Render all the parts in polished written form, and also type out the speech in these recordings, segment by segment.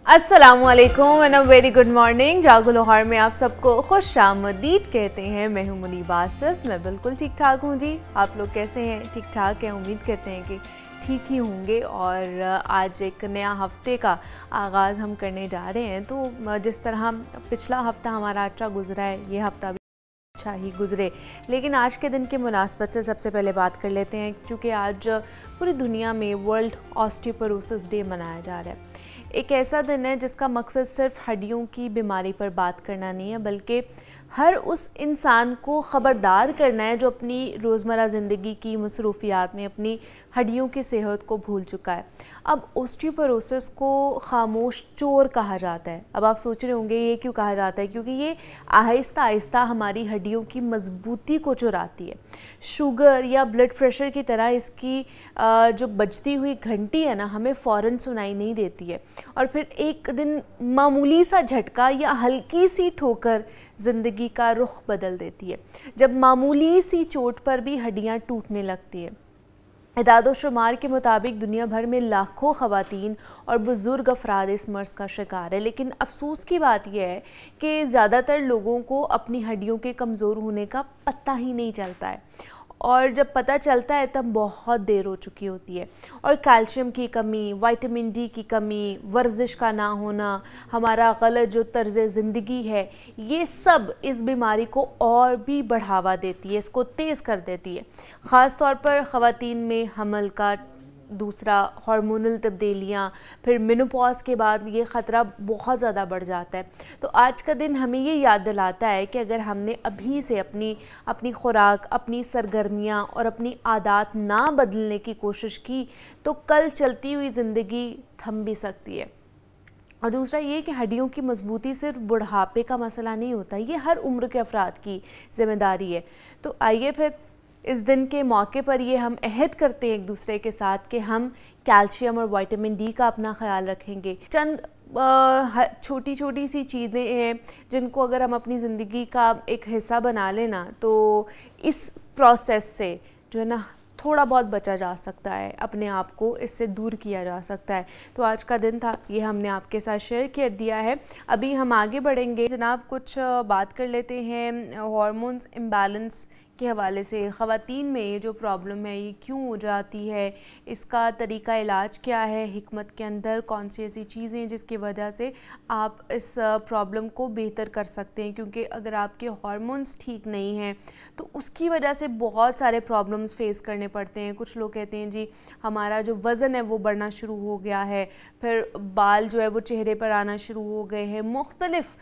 अस्सलामुअलैकुम and a very good morning. जागो लाहौर में आप सबको खुश आमदीद कहते हैं। मैं हूं मुनीब आसिफ। मैं बिल्कुल ठीक ठाक हूं जी। आप लोग कैसे हैं? ठीक ठाक हैं? उम्मीद करते हैं कि ठीक ही होंगे। और आज एक नया हफ्ते का आगाज़ हम करने जा रहे हैं। तो जिस तरह पिछला हफ्ता हमारा अच्छा गुजरा है, ये हफ्ता भी अच्छा ही गुजरे। लेकिन आज के दिन की मुनासबत से सबसे पहले बात कर लेते हैं, क्योंकि आज पूरी दुनिया में वर्ल्ड ऑस्टियोपोरोसिस डे मनाया जा रहा है। एक ऐसा दिन है जिसका मकसद सिर्फ हड्डियों की बीमारी पर बात करना नहीं है, बल्कि हर उस इंसान को ख़बरदार करना है जो अपनी रोज़मर्रा ज़िंदगी की मसरूफियात में अपनी हड्डियों की सेहत को भूल चुका है। अब ऑस्टियोपोरोसिस को खामोश चोर कहा जाता है। अब आप सोच रहे होंगे ये क्यों कहा जाता है? क्योंकि ये आहिस्ता आहिस्ता हमारी हड्डियों की मजबूती को चुराती है। शुगर या ब्लड प्रेशर की तरह इसकी जो बजती हुई घंटी है ना, हमें फ़ौरन सुनाई नहीं देती है, और फिर एक दिन मामूली सा झटका या हल्की सी ठोकर ज़िंदगी का रुख बदल देती है। जब मामूली सी चोट पर भी हड्डियाँ टूटने लगती है। इदाद शुमार के मुताबिक दुनिया भर में लाखों ख़वातीन और बुज़ुर्ग अफराद इस मर्ज़ का शिकार है। लेकिन अफसोस की बात यह है कि ज़्यादातर लोगों को अपनी हड्डियों के कमज़ोर होने का पता ही नहीं चलता है, और जब पता चलता है तब बहुत देर हो चुकी होती है। और कैल्शियम की कमी, विटामिन डी की कमी, वर्जिश का ना होना, हमारा गलत जो तर्ज़ ज़िंदगी है, ये सब इस बीमारी को और भी बढ़ावा देती है, इसको तेज़ कर देती है। ख़ास तौर पर ख़वातीन में हमल का, दूसरा हार्मोनल तब्दीलियाँ, फिर मेनोपॉज के बाद ये ख़तरा बहुत ज़्यादा बढ़ जाता है। तो आज का दिन हमें ये याद दिलाता है कि अगर हमने अभी से अपनी खुराक, अपनी सरगर्मियाँ और अपनी आदत ना बदलने की कोशिश की तो कल चलती हुई ज़िंदगी थम भी सकती है। और दूसरा ये कि हड्डियों की मजबूती सिर्फ बुढ़ापे का मसला नहीं होता, ये हर उम्र के अफराद की ज़िम्मेदारी है। तो आइए फिर इस दिन के मौके पर ये हम अहद करते हैं एक दूसरे के साथ कि हम कैल्शियम और विटामिन डी का अपना ख्याल रखेंगे। चंद छोटी छोटी सी चीज़ें हैं जिनको अगर हम अपनी ज़िंदगी का एक हिस्सा बना लेना तो इस प्रोसेस से जो है ना थोड़ा बहुत बचा जा सकता है, अपने आप को इससे दूर किया जा सकता है। तो आज का दिन था, ये हमने आपके साथ शेयर कर दिया है। अभी हम आगे बढ़ेंगे जनाब, कुछ बात कर लेते हैं हार्मोन्स इम्बैलेंस के हवाले से। ख़वातीन में ये जो प्रॉब्लम है ये क्यों हो जाती है, इसका तरीका इलाज क्या है, हिकमत के अंदर कौन सी ऐसी चीज़ें जिसकी वजह से आप इस प्रॉब्लम को बेहतर कर सकते हैं। क्योंकि अगर आपके हार्मोन्स ठीक नहीं हैं तो उसकी वजह से बहुत सारे प्रॉब्लम्स फेस करने पड़ते हैं। कुछ लोग कहते हैं जी हमारा जो वज़न है वो बढ़ना शुरू हो गया है, फिर बाल जो है वो चेहरे पर आना शुरू हो गए हैं, मुख्तलिफ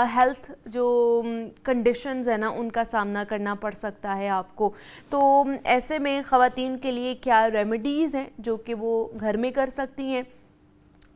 हेल्थ जो कंडीशंस है ना उनका सामना करना पड़ सकता है आपको। तो ऐसे में ख़वातीन के लिए क्या रेमेडीज़ हैं जो कि वो घर में कर सकती हैं,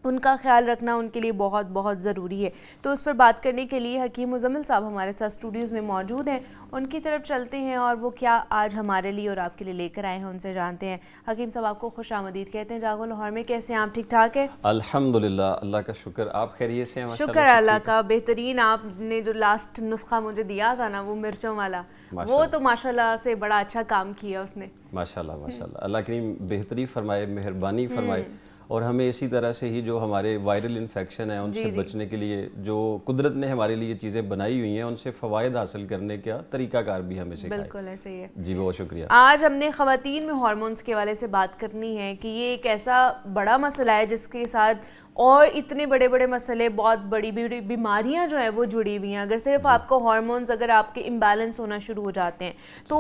उनका ख्याल रखना उनके लिए बहुत बहुत ज़रूरी है। तो उस पर बात करने के लिए हकीम मुज़म्मिल साहब हमारे साथ स्टूडियोज़ में मौजूद हैं। उनकी तरफ चलते हैं और वो क्या आज हमारे लिए और आपके लिए लेकर आए हैं उनसे जानते हैं। हकीम साहब आपको खुश आमदीद कहते हैं जागो लाहौर में। कैसे हैं आप? ठीक ठाक है? अल्हम्दुलिल्लाह, अल्लाह का शुक्र। आप खैरियत से हैं? शुक्र अल्लाह का। बेहतरीन। आपने जो लास्ट नुस्खा मुझे दिया था ना वो मिर्चों वाला, वो तो माशाल्लाह से बड़ा अच्छा काम किया उसने। माशाल्लाह माशाल्लाह, अल्लाह करीम बेहतरी फरमाए, मेहरबानी फरमाए, और हमें इसी तरह से ही जो हमारे वायरल इन्फेक्शन है उनसे बचने के लिए जो कुदरत ने हमारे लिए चीज़ें बनाई हुई हैं उनसे फ़वायद हासिल करने का तरीकाकार भी हमें सिखाए। बिल्कुल ऐसे ही है जी, बहुत शुक्रिया। आज हमने ख़वातीन में हार्मोन्स के हवाले से बात करनी है कि ये एक ऐसा बड़ा मसला है जिसके साथ और इतने बड़े बड़े मसले, बहुत बड़ी बड़ी बीमारियां जो है वो जुड़ी हुई हैं। अगर सिर्फ आपको हार्मोन्स अगर आपके इम्बैलेंस होना शुरू हो जाते हैं तो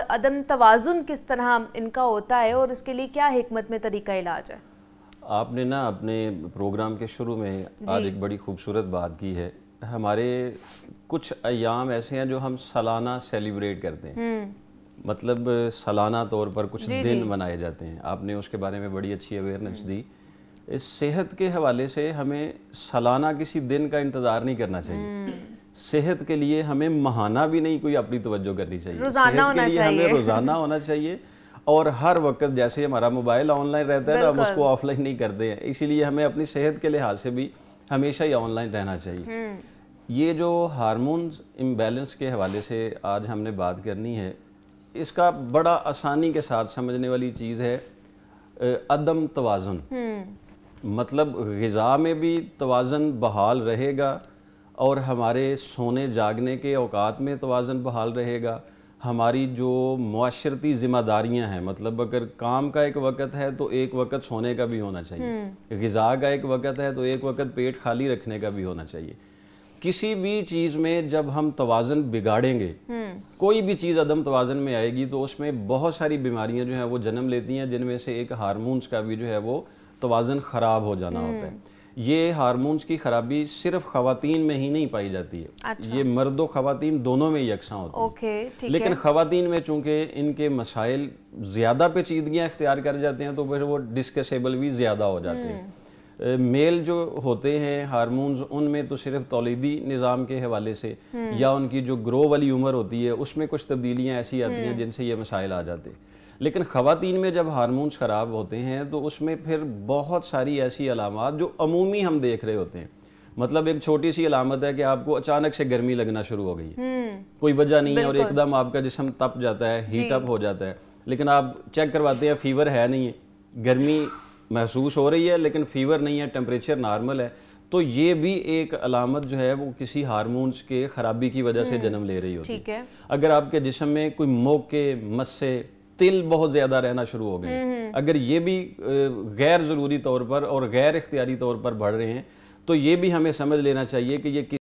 अदम तवाज़ुन किस तरह इनका होता है और इसके लिए क्या हिकमत में तरीका इलाज है? आपने ना अपने प्रोग्राम के शुरू में आज एक बड़ी खूबसूरत बात की है। हमारे कुछ अयाम ऐसे हैं जो हम सालाना सेलिब्रेट करते हैं, मतलब सालाना तौर पर कुछ दिन मनाए जाते हैं। आपने उसके बारे में बड़ी अच्छी अवेयरनेस दी। इस सेहत के हवाले से हमें सालाना किसी दिन का इंतज़ार नहीं करना चाहिए। सेहत के लिए हमें महाना भी नहीं कोई अपनी तवज्जो करनी चाहिए, रोज़ाना सेहत के लिए हमें रोज़ाना होना चाहिए। और हर वक्त जैसे हमारा मोबाइल ऑनलाइन रहता है तो हम उसको ऑफलाइन नहीं करते हैं, इसीलिए हमें अपनी सेहत के लिहाज से भी हमेशा ही ऑनलाइन रहना चाहिए। ये जो हार्मोन्स इम्बैलेंस के हवाले से आज हमने बात करनी है, इसका बड़ा आसानी के साथ समझने वाली चीज़ है अदम तवाज़ुन। मतलब ग़िज़ा में भी तवाज़न बहाल रहेगा और हमारे सोने जागने के औकात में तवाज़न बहाल रहेगा। हमारी जो मुआशरती ज़िम्मेदारियां हैं, मतलब अगर काम का एक वक़्त है तो एक वक़्त सोने का भी होना चाहिए, ग़िज़ा का एक वक़्त है तो एक वक़्त पेट खाली रखने का भी होना चाहिए। किसी भी चीज़ में जब हम तवाज़न बिगाड़ेंगे, कोई भी चीज़ अदम तवाज़न में आएगी तो उसमें बहुत सारी बीमारियां जो हैं वो जन्म लेती हैं, जिनमें से एक हार्मोन्स का भी जो है वो तवाज़न ख़राब हो जाना होता है। ये हार्मोन्स की खराबी सिर्फ ख़वातीन में ही नहीं पाई जाती है। अच्छा। ये मर्द और ख़वातीन दोनों में यकसा होती है। लेकिन ख़वातीन में चूंकि इनके मसाइल ज़्यादा पेचीदगियाँ इख्तियार कर जाते हैं तो फिर वो डिस्कसेबल भी ज़्यादा हो जाते हैं। मेल जो होते हैं हार्मोन्स, उनमें तो सिर्फ तौलीदी निज़ाम के हवाले से या उनकी जो ग्रो वाली उम्र होती है उसमें कुछ तब्दीलियाँ ऐसी आती हैं जिनसे ये मसाइल आ जाते हैं। लेकिन ख़वातीन में जब हार्मोन्स ख़राब होते हैं तो उसमें फिर बहुत सारी ऐसी अलामात जो अमूमी हम देख रहे होते हैं। मतलब एक छोटी सी अलामत है कि आपको अचानक से गर्मी लगना शुरू हो गई है, कोई वजह नहीं है और एकदम आपका जिस्म तप जाता है, हीट अप हो जाता है, लेकिन आप चेक करवाते हैं फीवर है नहीं है, गर्मी महसूस हो रही है लेकिन फीवर नहीं है, टेम्परेचर नॉर्मल है। तो ये भी एक अलामत जो है वो किसी हार्मोन्स के ख़राबी की वजह से जन्म ले रही होती है। अगर आपके जिस्म में कोई मोके, मस्से, तिल बहुत ज़्यादा रहना शुरू हो गए, अगर ये भी गैर ज़रूरी तौर पर और गैर इख्तियारी तौर पर बढ़ रहे हैं तो ये भी हमें समझ लेना चाहिए कि ये किसी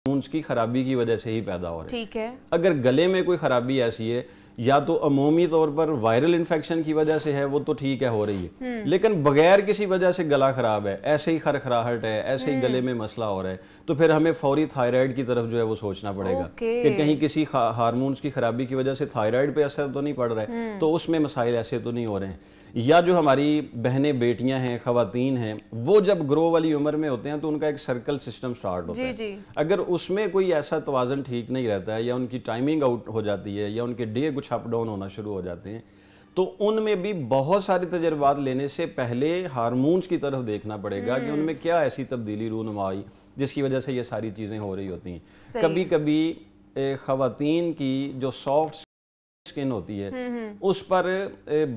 हार्मोन्स की खराबी की वजह से ही पैदा हो रहे हैं। ठीक है। अगर गले में कोई खराबी ऐसी है या तो अमूमी तौर पर वायरल इन्फेक्शन की वजह से है, वो तो ठीक है, हो रही है, लेकिन बगैर किसी वजह से गला खराब है, ऐसे ही खरखराहट है, ऐसे ही गले में मसला हो रहा है, तो फिर हमें फौरी थायराइड की तरफ जो है वो सोचना पड़ेगा कि कहीं किसी हार्मोन्स की खराबी की वजह से थायराइड पे असर तो नहीं पड़ रहा है, तो उसमें मसाइल ऐसे तो नहीं हो रहे हैं। या जो हमारी बहनें, बेटियां हैं, ख़वातीन हैं, वो जब ग्रो वाली उम्र में होते हैं तो उनका एक सर्कल सिस्टम स्टार्ट होता है। अगर उसमें कोई ऐसा तवाज़न ठीक नहीं रहता है या उनकी टाइमिंग आउट हो जाती है या उनके डे कुछ अप डाउन होना शुरू हो जाते हैं, तो उनमें भी बहुत सारे तजर्बात लेने से पहले हार्मोन्स की तरफ देखना पड़ेगा कि उनमें क्या ऐसी तब्दीली रूनुमा आई जिसकी वजह से ये सारी चीज़ें हो रही होती हैं। कभी कभी ख़वातीन की जो सॉफ्ट स्किन होती है उस पर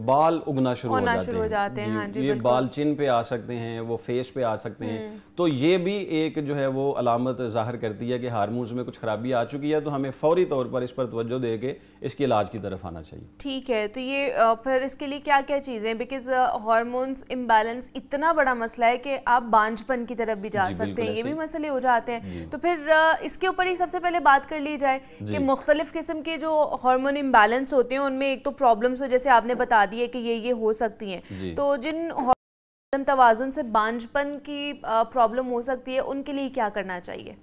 बाल उगना शुरू हो जाते हैं। हाँ जी, ये बाल चिन पे आ सकते हैं, वो फेस पे आ सकते हैं, तो ये भी एक जो है वो अलामत जाहिर करती है कि हार्मोन्स में कुछ खराबी आ चुकी है, तो हमें फौरी तौर पर इस पर तवज्जो दे के इसके इलाज की तरफ आना चाहिए। ठीक है, तो ये फिर इसके लिए क्या क्या चीज़ें, बिकॉज हार्मोन्स इम्बैलेंस इतना बड़ा मसला है कि आप बांझपन की तरफ भी जा सकते हैं, ये भी मसले हो जाते हैं। तो फिर इसके ऊपर ही सबसे पहले बात कर ली जाए कि मुख्तलिफ किस्म के जो हार्मोन इम्बैलेंस होते हैं उनमें एक तो प्रॉब्लम्स हो, जैसे आपने बता दिए कि ये हो सकती हैं, तो जिन हार्मोन तवाज़ुन से बांझपन की प्रॉब्लम हो सकती है उनके लिए क्या करना चाहिए?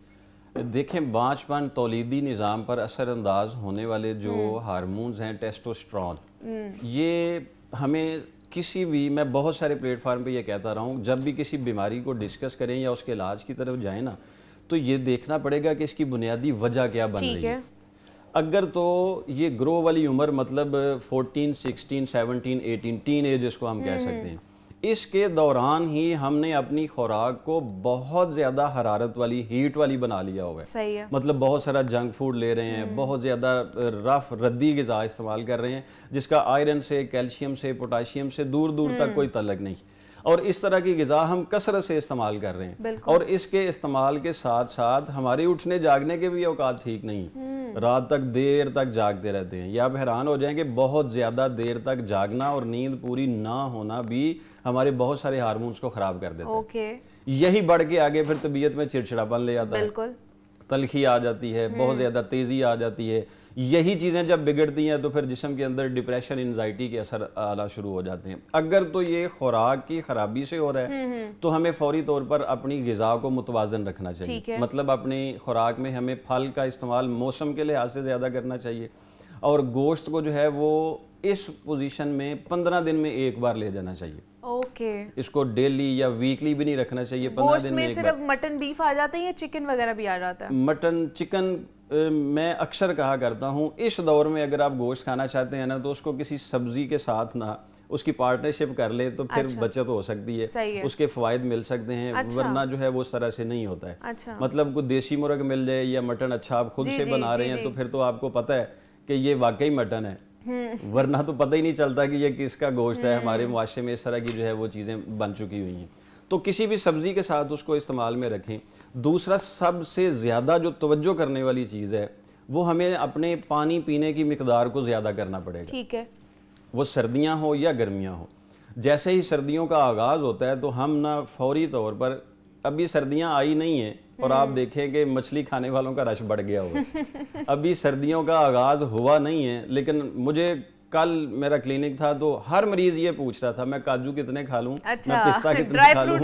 देखें, बांझपन तौलीदी निज़ाम पर असरअंदाज होने वाले जो हार्मोन्स हैं, टेस्टोस्टेरोन, ये हमें किसी भी, मैं बहुत सारे प्लेटफार्म पे ये कहता रहा हूँ, जब भी किसी बीमारी को डिस्कस करें या उसके इलाज की तरफ जाएं ना, तो ये देखना पड़ेगा कि इसकी बुनियादी वजह क्या बन रही है। अगर तो ये ग्रो वाली उम्र, मतलब 14, 16, 17, 18, टीन एज इसको हम कह सकते हैं, इसके दौरान ही हमने अपनी खुराक को बहुत ज़्यादा हरारत वाली, हीट वाली बना लिया हुआ है। सही है। मतलब बहुत सारा जंक फूड ले रहे हैं, बहुत ज़्यादा रफ रद्दी ग़िज़ा इस्तेमाल कर रहे हैं जिसका आयरन से, कैल्शियम से, पोटाशियम से दूर दूर तक कोई तल्लक नहीं, और इस तरह की ग़िज़ा हम कसरत से इस्तेमाल कर रहे हैं, और इसके इस्तेमाल के साथ साथ हमारे उठने जागने के भी औकात ठीक नहीं, रात तक देर तक जागते रहते हैं। या आप हैरान हो जाएंगे, बहुत ज़्यादा देर तक जागना और नींद पूरी ना होना भी हमारे बहुत सारे हार्मोन्स को ख़राब कर देता है। यही बढ़ के आगे फिर तबीयत में चिड़चिड़ापन ले आता है, तलखी आ जाती है, बहुत ज़्यादा तेज़ी आ जाती है। यही चीज़ें जब बिगड़ती हैं तो फिर जिस्म के अंदर डिप्रेशन, एंजाइटी के असर आना शुरू हो जाते हैं। अगर तो ये खुराक की खराबी से हो रहा है तो हमें फौरी तौर पर अपनी ग़िज़ा को मुतवाज़न रखना चाहिए। मतलब अपनी खुराक में हमें फल का इस्तेमाल मौसम के लिहाज से ज़्यादा करना चाहिए, और गोश्त को जो है वो इस पोजीशन में 15 दिन में एक बार ले जाना चाहिए। इसको डेली या वीकली भी नहीं रखना चाहिए, 15 दिन में एक बार। सिर्फ मटन, बीफ आ जाता है या चिकन वगैरह भी आ जाता है? मटन, चिकन मैं अक्सर कहा करता हूँ, इस दौर में अगर आप गोश्त खाना चाहते हैं ना, तो उसको किसी सब्जी के साथ ना उसकी पार्टनरशिप कर ले तो फिर बचत हो सकती है, उसके फ़वाइद मिल सकते हैं। वरना जो है वो उस तरह से नहीं होता है। मतलब कोई देसी मुर्ग मिल जाए या मटन अच्छा आप खुद से बना रहे हैं तो फिर तो आपको पता है कि ये वाकई मटन है, वरना तो पता ही नहीं चलता कि ये किसका गोश्त है। हमारे मुआशरे में इस तरह की जो है वो चीज़ें बन चुकी हुई हैं। तो किसी भी सब्जी के साथ उसको इस्तेमाल में रखें। दूसरा, सबसे ज़्यादा जो तवज्जो करने वाली चीज़ है वो हमें अपने पानी पीने की मिकदार को ज़्यादा करना पड़ेगा। ठीक है। वो सर्दियां हो या गर्मियां हो, जैसे ही सर्दियों का आगाज़ होता है तो हम ना फौरी तौर पर, अभी सर्दियां आई नहीं हैं और आप देखें कि मछली खाने वालों का रश बढ़ गया हुआ अभी सर्दियों का आगाज़ हुआ नहीं है, लेकिन मुझे कल मेरा क्लिनिक था तो हर मरीज ये पूछ रहा था मैं काजू कितने खा लूं, अच्छा, मैं पिस्ता कितना खा लूं,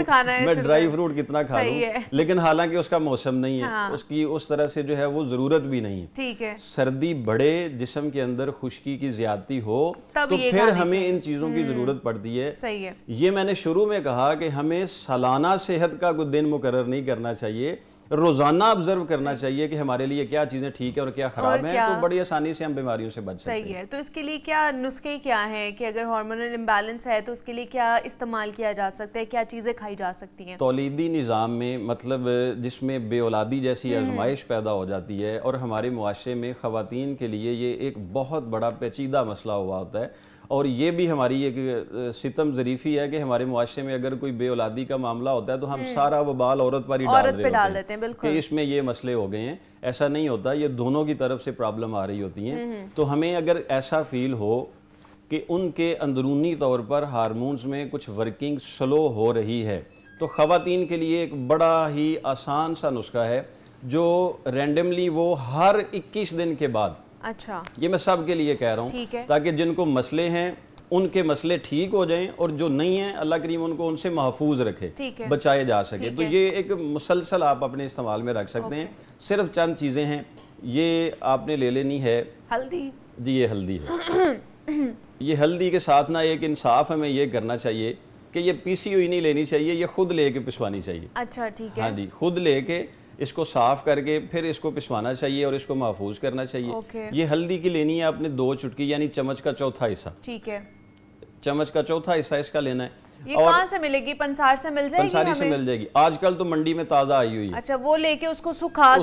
मैं ड्राई फ्रूट कितना खा लूं, लेकिन हालांकि उसका मौसम नहीं है। हाँ। उसकी उस तरह से जो है वो जरूरत भी नहीं है। ठीक है। सर्दी बढ़े, जिस्म के अंदर खुश्की की ज्यादती हो तो फिर हमें इन चीजों की जरूरत पड़ती है। सही है। ये मैंने शुरू में कहा कि हमें सालाना सेहत का कोई दिन मुकर्रर नहीं करना चाहिए, रोजाना ऑब्जर्व करना चाहिए कि हमारे लिए क्या चीजें ठीक है और क्या खराब है, तो बड़ी आसानी से हम बीमारियों से बच सकते हैं। सही है। तो इसके लिए क्या नुस्खे क्या हैं कि अगर हार्मोनल इम्बैलेंस है तो उसके लिए क्या इस्तेमाल किया जा सकता है, क्या चीजें खाई जा सकती हैं? तौलीदी निज़ाम में, मतलब जिसमें बेऔलादी जैसी आजमाइश पैदा हो जाती है और हमारे मुआशरे में ख़वातीन के लिए ये एक बहुत बड़ा पेचीदा मसला हुआ होता है। और ये भी हमारी एक सितम ज़रीफ़ी है कि हमारे मुआशरे में अगर कोई बेऔलादी का मामला होता है तो हम सारा वबाल औरत पर ही डाल देते हैं कि इसमें ये मसले हो गए हैं। ऐसा नहीं होता, ये दोनों की तरफ से प्रॉब्लम आ रही होती हैं। तो हमें अगर ऐसा फील हो कि उनके अंदरूनी तौर पर हार्मोन्स में कुछ वर्किंग स्लो हो रही है, तो ख़वातीन के लिए एक बड़ा ही आसान सा नुस्खा है जो रैंडमली वो हर 21 दिन के बाद, अच्छा, ये मैं सब के लिए कह रहा हूँ ताकि जिनको मसले हैं उनके मसले ठीक हो जाएं और जो नहीं है अल्लाह करीम उनको उनसे महफूज रखे, बचाए जा सके। तो ये एक मुसलसल आप अपने इस्तेमाल में रख सकते हैं। सिर्फ चंद चीज़ें हैं, ये आपने ले लेनी है हल्दी। जी, ये हल्दी है। ये हल्दी के साथ ना एक इंसाफ हमें ये करना चाहिए कि ये पीसी हुई नहीं लेनी चाहिए, ये खुद लेके पिसवानी चाहिए। अच्छा, ठीक है। हाँ जी, खुद लेके इसको साफ करके फिर इसको पिसवाना चाहिए और इसको महफूज करना चाहिए। ये हल्दी की लेनी है आपने 2 चुटकी, यानी चम्मच का चौथा हिस्सा। ठीक है। चम्मच का चौथा हिस्सा इसका लेना है। ये कहाँ से मिलेगी? पंसार से मिल जाएगी? पंसारी से मिल जाएगी, आजकल तो मंडी में ताजा आई हुई है। अच्छा, वो लेके उसको सुखा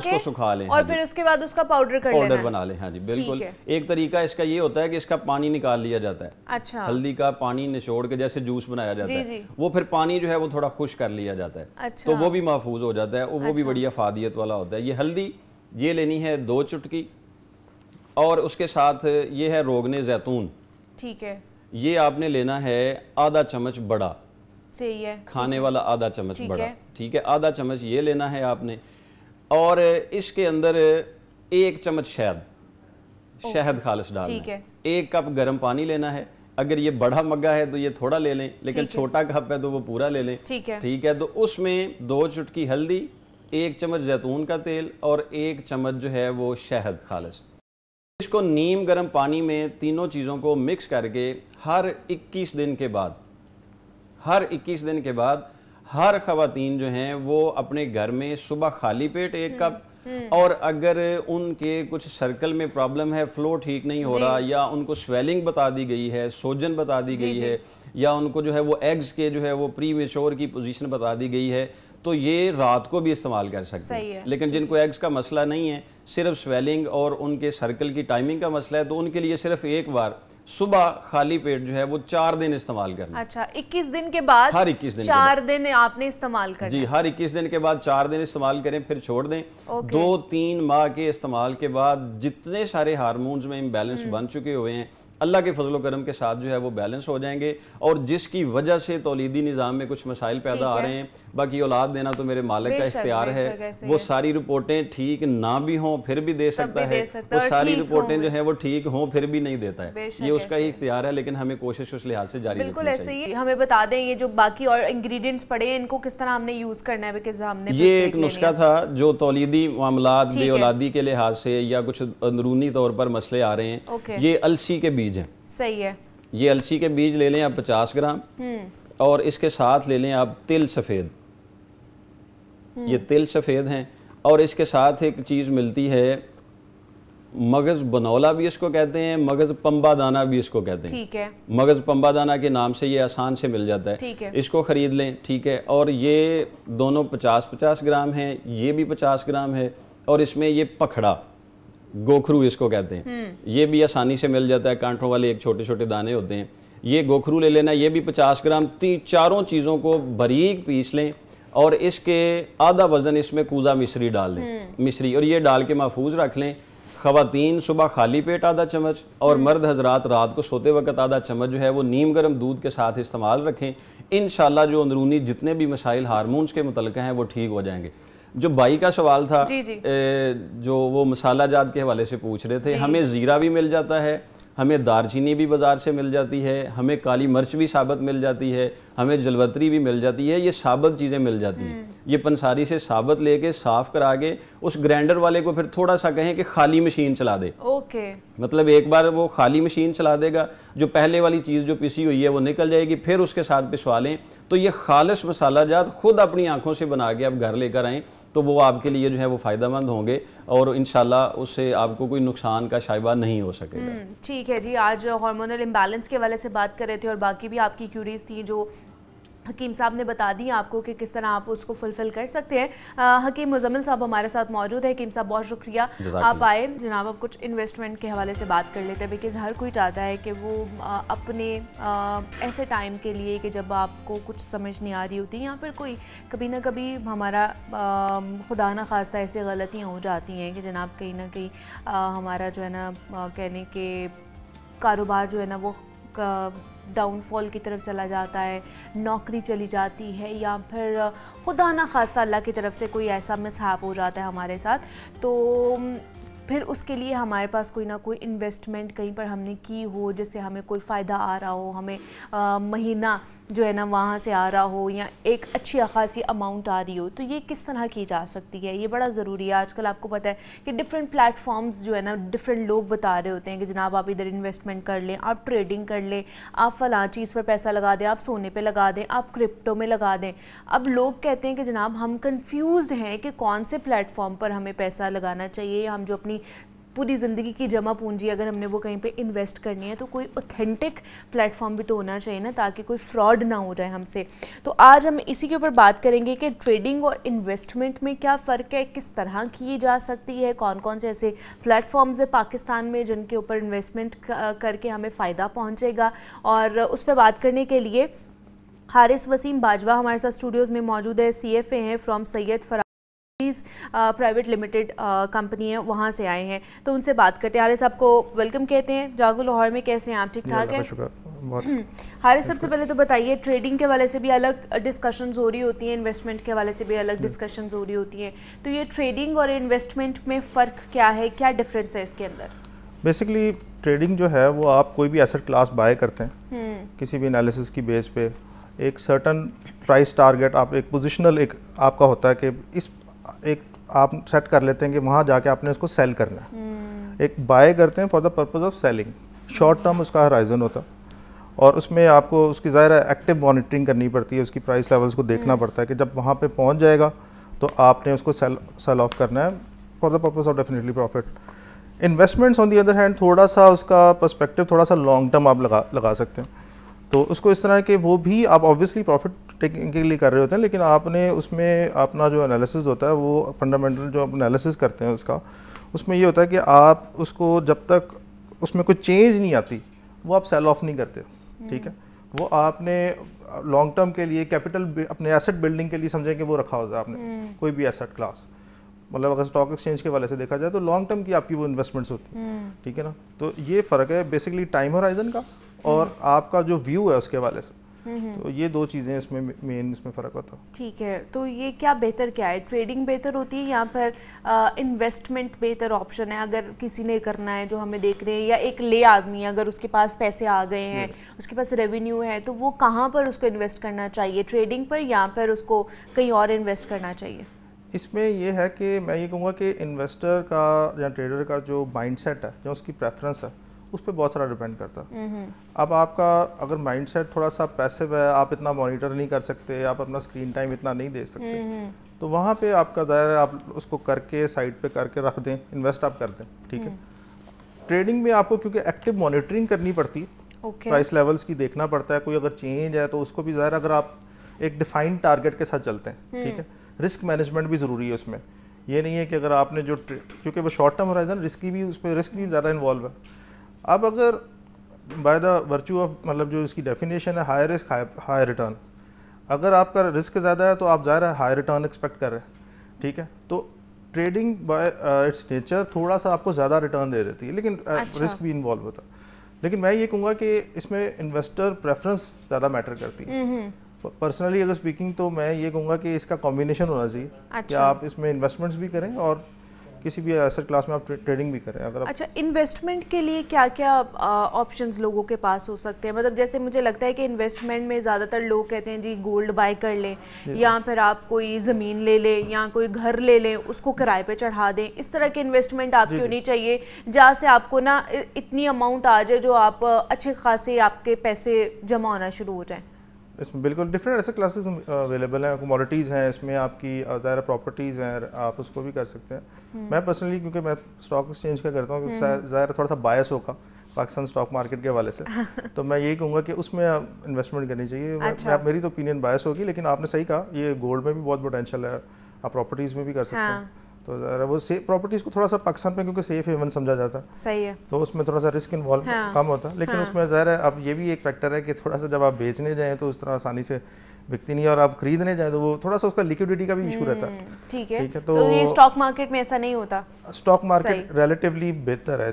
लें और फिर उसके बाद उसका पाउडर बना लें। हाँ जी, बिल्कुल। एक तरीका इसका ये होता है कि इसका पानी निकाल लिया जाता है। अच्छा। हल्दी का पानी निचोड़ के जैसे जूस बनाया जाता है, वो फिर पानी जो है वो थोड़ा खुश कर लिया जाता है। अच्छा। तो वो भी महफूज हो जाता है, वो भी बड़ी अफादियत वाला होता है। ये हल्दी ये लेनी है 2 चुटकी, और उसके साथ ये है रोगने जैतून। ठीक है। ये आपने लेना है आधा चम्मच बड़ा, सही है, खाने वाला आधा चम्मच बड़ा। ठीक है, आधा चम्मच ये लेना है आपने, और इसके अंदर 1 चम्मच शहद खालिस डालना है। 1 कप गर्म पानी लेना है। अगर ये बड़ा मग्गा है तो ये थोड़ा ले लें, लेकिन छोटा कप है तो वो पूरा ले लें। ठीक है। तो उसमें 2 चुटकी हल्दी, 1 चम्मच जैतून का तेल और 1 चम्मच जो है वो शहद खालिस। इसको नीम गर्म पानी में तीनों चीज़ों को मिक्स करके हर 21 दिन के बाद हर ख़वातीन जो हैं वो अपने घर में सुबह खाली पेट 1 कप, और अगर उनके कुछ सर्कल में प्रॉब्लम है, फ्लो ठीक नहीं हो रहा, या उनको स्वेलिंग बता दी गई है, सोजन बता दी गई है, या उनको जो है वो एग्स के जो है वो प्री मेच्योर की पोजीशन बता दी गई है, तो ये रात को भी इस्तेमाल कर सकते हैं। लेकिन जिनको एग्स का मसला नहीं है, सिर्फ स्वेलिंग और उनके सर्कल की टाइमिंग का मसला है, तो उनके लिए सिर्फ 1 बार सुबह खाली पेट जो है वो 4 दिन इस्तेमाल करना। अच्छा, 21 दिन के बाद? हर 21 दिन 4 दिन आपने इस्तेमाल करना। जी, हर 21 दिन के बाद 4 दिन इस्तेमाल करें, फिर छोड़ दें। 2-3 माह के इस्तेमाल के बाद जितने सारे हार्मोन्स में इम्बैलेंस बन चुके हुए हैं, अल्लाह के फजल करम के साथ जो है वो बैलेंस हो जाएंगे, और जिसकी वजह से तौलीदी निज़ाम में कुछ मसाइल पैदा आ रहे हैं। बाकी औलाद देना तो मेरे मालिक का इख्तियार है, वो सारी रिपोर्टें ठीक ना भी हों फिर भी दे सकता है, वो सारी रिपोर्टें जो है वो ठीक हों फिर भी नहीं देता है, ये उसका ही इख्तियार है, लेकिन हमें कोशिश उस लिहाज से जारी बिल्कुल ऐसे ही। हमें बता दें ये जो बाकी और इंग्रेडिएंट्स पड़े हैं इनको किस तरह हमने यूज करना है, बिकॉज़ हमने ये एक नुस्खा था जो तौलीदी मामलात बेऔलादी के लिहाज से या कुछ अंदरूनी तौर पर मसले आ रहे हैं। ये अलसी के बीज हैं। सही है। ये अलसी के बीज ले लें आप 50 ग्राम, और इसके साथ ले लें आप तिल सफ़ेद। ये तिल सफ़ेद हैं, और इसके साथ एक चीज़ मिलती है मगज़ बनौला भी इसको कहते हैं, मगज़ पंबा दाना भी इसको कहते हैं। ठीक है। मगज़ पंबा दाना के नाम से ये आसान से मिल जाता है। ठीक है। इसको ख़रीद लें। ठीक है। और ये दोनों 50-50 ग्राम हैं, ये भी 50 ग्राम है, और इसमें ये पखड़ा गोखरू इसको कहते हैं, ये भी आसानी से मिल जाता है, कांटों वाले एक छोटे छोटे दाने होते हैं। ये गोखरू ले लेना, ये भी 50 ग्राम। चारों चीज़ों को बारीक पीस लें और इसके आधा वज़न इसमें कूजा मिश्री डाल लें, मिश्री, और ये डाल के महफूज रख लें। ख़वातीन सुबह खाली पेट आधा चम्मच और मर्द हजरात रात को सोते वक्त आधा चम्मच जो है वो नीम गर्म दूध के साथ इस्तेमाल रखें। इंशाल्लाह जो अंदरूनी जितने भी मसाइल हार्मोन्स के मुतल्लिक़ हैं वो ठीक हो जाएंगे। जो बाई का सवाल था, जो वो मसाला जात के हवाले से पूछ रहे थे, हमें ज़ीरा भी मिल जाता है, हमें दारचीनी भी बाज़ार से मिल जाती है, हमें काली मिर्च भी साबत मिल जाती है, हमें जलवतरी भी मिल जाती है, ये साबत चीज़ें मिल जाती हैं। ये पंसारी से साबत लेके साफ़ करा के उस ग्राइंडर वाले को फिर थोड़ा सा कहें कि खाली मशीन चला दे। मतलब एक बार वो खाली मशीन चला देगा, जो पहले वाली चीज़ जो पिसी हुई है वो निकल जाएगी, फिर उसके साथ पिसवा लें। तो ये खालिश मसाला जात खुद अपनी आँखों से बना के आप घर लेकर आएँ तो वो आपके लिए जो है वो फ़ायदेमंद होंगे और इंशाल्लाह उससे आपको कोई नुकसान का शायबा नहीं हो सकेगा। ठीक है जी, आज हार्मोनल इम्बैलेंस के वाले से बात कर रहे थे और बाकी भी आपकी क्यूरीज थी जो हकीम साहब ने बता दी आपको कि किस तरह आप उसको फुलफ़िल कर सकते हैं। हकीम मुज़म्मिल साहब हमारे साथ मौजूद है। हकीम साहब बहुत शुक्रिया आप आए। जनाब अब कुछ इन्वेस्टमेंट के हवाले से बात कर लेते हैं, बिकॉज़ हर कोई चाहता है कि वो अपने ऐसे टाइम के लिए कि जब आपको कुछ समझ नहीं आ रही होती या फिर कोई कभी ना कभी हमारा खुदा ना खास्ता ऐसी गलतियाँ हो जाती हैं कि जनाब कहीं ना कहीं हमारा जो है ना कहने के कारोबार जो है ना वो डाउनफॉल की तरफ चला जाता है, नौकरी चली जाती है या फिर खुदा ना खास्ता अल्लाह की तरफ से कोई ऐसा मिसहैप हो जाता है हमारे साथ, तो फिर उसके लिए हमारे पास कोई ना कोई इन्वेस्टमेंट कहीं पर हमने की हो जिससे हमें कोई फ़ायदा आ रहा हो, हमें महीना जो है ना वहाँ से आ रहा हो या एक अच्छी खासी अमाउंट आ रही हो, तो ये किस तरह की जा सकती है, ये बड़ा ज़रूरी है। आजकल आपको पता है कि डिफरेंट प्लेटफॉर्म्स जो है ना डिफरेंट लोग बता रहे होते हैं कि जनाब आप इधर इन्वेस्टमेंट कर लें, आप ट्रेडिंग कर लें, आप फ़लाँ चीज़ पर पैसा लगा दें, आप सोने पे लगा दें, आप क्रिप्टो में लगा दें। अब लोग कहते हैं कि जनाब हम कंफ्यूज्ड हैं कि कौन से प्लेटफॉर्म पर हमें पैसा लगाना चाहिए, हम जो अपनी पूरी ज़िंदगी की जमा पूंजी अगर हमने वो कहीं पे इन्वेस्ट करनी है तो कोई ऑथेंटिक प्लेटफॉर्म भी तो होना चाहिए ना, ताकि कोई फ्रॉड ना हो जाए हमसे। तो आज हम इसी के ऊपर बात करेंगे कि ट्रेडिंग और इन्वेस्टमेंट में क्या फ़र्क है, किस तरह की जा सकती है, कौन कौन से ऐसे प्लेटफॉर्म्स है पाकिस्तान में जिनके ऊपर इन्वेस्टमेंट करके हमें फ़ायदा पहुँचेगा। और उस पर बात करने के लिए हारिस वसीम बाजवा हमारे साथ स्टूडियोज़ में मौजूद है, CFA हैं from Syed Faraz private limited company है, वहाँ से आए हैं, तो उनसे बात करते हैं। हारिस आपको वेलकम कहते हैं जागो लाहौर में। कैसे हैं आप, ठीक ठाक हैं? हारिस सबसे पहले तो बताइए, ट्रेडिंग के वाले से भी अलग डिस्कशंस हो रही होती हैं, इन्वेस्टमेंट के वाले से भी अलग डिस्कशंस हो रही होती हैं, तो ये ट्रेडिंग और इन्वेस्टमेंट में फ़र्क क्या है, क्या डिफरेंस है इसके अंदर? बेसिकली ट्रेडिंग जो है वो आप कोई भी एसेट क्लास बाय करते हैं किसी भी एनालिसिस की बेस पे, एक सर्टन प्राइस टारगेट, आप एक पोजिशनल एक आपका होता है कि इस एक आप सेट कर लेते हैं कि वहाँ जाके आपने उसको सेल करना है। एक बाय करते हैं for the purpose of selling, short term उसका हराइजन होता है और उसमें आपको उसकी ज़ाहिर है एक्टिव मॉनिटरिंग करनी पड़ती है, उसकी प्राइस लेवल्स को देखना पड़ता है कि जब वहाँ पे पहुँच जाएगा तो आपने उसको सेल ऑफ करना है for the purpose of definitely profit. Investments on the other hand थोड़ा सा उसका पर्सपेक्टिव थोड़ा सा लॉन्ग टर्म आप लगा सकते हैं, तो उसको इस तरह के वो भी आप ऑब्वियसली प्रॉफिट टेकिंग के लिए कर रहे होते हैं, लेकिन आपने उसमें अपना जो एनालिसिस होता है वो फंडामेंटल जो एनालिसिस करते हैं उसका, उसमें ये होता है कि आप उसको जब तक उसमें कोई चेंज नहीं आती वो आप सेल ऑफ नहीं करते, ठीक है। वो आपने लॉन्ग टर्म के लिए कैपिटल अपने एसेट बिल्डिंग के लिए समझें कि वो रखा होता है आपने कोई भी एसेट क्लास, मतलब अगर स्टॉक एक्सचेंज के वाले से देखा जाए तो लॉन्ग टर्म की आपकी वो इन्वेस्टमेंट्स होती हैं, ठीक है ना। तो ये फ़र्क है बेसिकली टाइम होराइजन का और आपका जो व्यू है उसके वाले से, तो ये दो चीज़ें इसमें मेन इसमें फ़र्क होता है। ठीक है, तो ये क्या बेहतर क्या है, ट्रेडिंग बेहतर होती है या फिर इन्वेस्टमेंट बेहतर ऑप्शन है अगर किसी ने करना है जो हमें देख रहे हैं, या एक ले आदमी अगर उसके पास पैसे आ गए हैं, उसके पास रेवेन्यू है, तो वो कहाँ पर उसको इन्वेस्ट करना चाहिए, ट्रेडिंग पर या फिर उसको कहीं और इन्वेस्ट करना चाहिए? इसमें ये है कि मैं ये कहूँगा कि इन्वेस्टर का या ट्रेडर का जो माइंडसेट है, जो उसकी प्रेफरेंस है, उस पर बहुत सारा डिपेंड करता है। अब आपका अगर माइंडसेट थोड़ा सा पैसिव है, आप इतना मॉनिटर नहीं कर सकते, आप अपना स्क्रीन टाइम इतना नहीं दे सकते, तो वहाँ पे आपका दायरा आप उसको करके साइड पे करके रख दें, इन्वेस्ट आप कर दें, ठीक है। ट्रेडिंग में आपको क्योंकि एक्टिव मॉनिटरिंग करनी पड़ती है, प्राइस लेवल्स की देखना पड़ता है, कोई अगर चेंज है तो उसको भी ज़ाहिर अगर आप एक डिफाइंड टारगेट के साथ चलते हैं, ठीक है। रिस्क मैनेजमेंट भी ज़रूरी है उसमें, ये नहीं है कि अगर आपने जो क्योंकि वो शॉर्ट टर्म होराइजन रिस्की भी, उसमें रिस्क भी ज़्यादा इन्वॉल्व है। अब अगर बाय द वर्च्यू ऑफ मतलब जो इसकी डेफिनेशन है हाई रिस्क हाई रिटर्न, अगर आपका रिस्क ज़्यादा है तो आप ज़ाहिर है हाई रिटर्न एक्सपेक्ट कर रहे हैं, ठीक है। तो ट्रेडिंग बाय इट्स नेचर थोड़ा सा आपको ज़्यादा रिटर्न दे देती है, लेकिन रिस्क भी इन्वॉल्व होता है। लेकिन मैं ये कहूँगा कि इसमें इन्वेस्टर प्रेफरेंस ज़्यादा मैटर करती है। पर्सनली अगर स्पीकिंग तो मैं ये कहूँगा कि इसका कॉम्बिनेशन होना चाहिए कि आप इसमें इन्वेस्टमेंट्स भी करें और किसी भी एसेट क्लास में आप ट्रेडिंग भी करें। अगर अच्छा, इन्वेस्टमेंट के लिए क्या क्या ऑप्शंस लोगों के पास हो सकते हैं? मतलब जैसे मुझे लगता है कि इन्वेस्टमेंट में ज़्यादातर लोग कहते हैं जी गोल्ड बाय कर लें, या फिर आप कोई ज़मीन ले लें या कोई घर ले लें, उसको किराए पे चढ़ा दें। इस तरह की इन्वेस्टमेंट आपकी होनी चाहिए जहाँ से आपको ना इतनी अमाउंट आ जाए जो आप अच्छे खासे आपके पैसे जमा होना शुरू हो जाएँ। इसमें बिल्कुल डिफरेंट एसेट क्लासेस अवेलेबल हैं, कमोडिटीज़ हैं, इसमें आपकी ज़ाहिर प्रॉपर्टीज़ हैं, आप उसको भी कर सकते हैं। मैं पर्सनली क्योंकि मैं स्टॉक एक्सचेंज का करता हूँ, ज़ाहिर थोड़ा सा बायस होगा पाकिस्तान स्टॉक मार्केट के हवाले से तो मैं यही कहूँगा कि उसमें इन्वेस्टमेंट करनी चाहिए। अच्छा। मेरी तो ओपिनियन बायस होगी, लेकिन आपने सही कहा, ये गोल्ड में भी बहुत पोटेंशियल है, आप प्रॉपर्टीज़ में भी कर सकते हैं। तो ज़रा वो प्रॉपर्टीज़ को थोड़ा सा पाकिस्तान में क्योंकि सेफ हेवन समझा जाता है, सही है, तो उसमें थोड़ा सा रिस्क इन्वॉल्व कम होता है। लेकिन उसमें ज़रा अब ये भी एक फैक्टर है कि थोड़ा सा जब आप बेचने जाएँ तो उस तरह आसानी से बिकती नहीं है, और आप खरीदने जाएं तो वो थोड़ा सा उसका लिक्विडिटी का भी इशू रहता है। ठीक है, तो ये स्टॉक मार्केट में ऐसा नहीं होता। स्टॉक मार्केट रिलेटिवली बेहतर है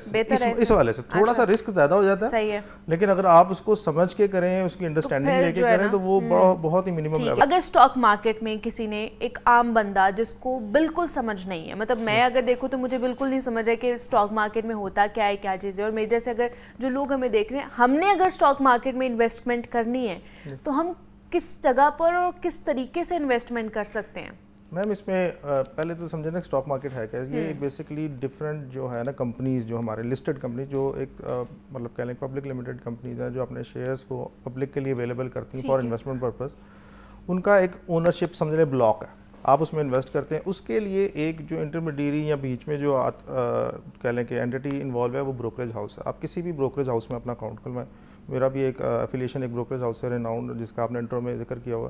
इस हवाले से, थोड़ा सा रिस्क ज़्यादा हो जाता है, सही है, लेकिन अगर आप उसको समझ के करें, उसकी अंडरस्टैंडिंग लेके करें तो वो बहुत ही मिनिमम लेवल। अगर स्टॉक मार्केट में किसी ने, एक आम बंदा जिसको बिल्कुल समझ नहीं है, मतलब मैं अगर देखूँ तो मुझे बिल्कुल नहीं समझ है कि स्टॉक मार्केट में होता क्या है, क्या चीज़ है, और मेरे जैसे अगर जो लोग हमें देख रहे हैं, हमने अगर स्टॉक मार्केट में इन्वेस्टमेंट करनी है तो हम किस जगह पर और किस तरीके से इन्वेस्टमेंट कर सकते हैं? मैम इसमें पहले तो समझे ना स्टॉक मार्केट है क्या। ये बेसिकली डिफरेंट जो है ना कंपनीज, जो हमारे लिस्टेड कंपनी, जो एक मतलब कह लें पब्लिक लिमिटेड कंपनीज हैं, जो अपने शेयर्स को पब्लिक के लिए अवेलेबल करती हैं फॉर इन्वेस्टमेंट पर्पस, उनका एक ओनरशिप समझ लें ब्लॉक है, आप उसमें इन्वेस्ट करते हैं। उसके लिए एक जो इंटरमीडियरी या बीच में जो कह लें कि एंटिटी इन्वॉल्व है वो ब्रोकरेज हाउस है। आप किसी भी ब्रोकरेज हाउस में अपना अकाउंट खुलवाएं। मेरा भी एक एफिलिएशन एक ब्रोकरेज हाउस से रेनाउंड, जिसका आपने इंट्रो में जिक्र किया हुआ,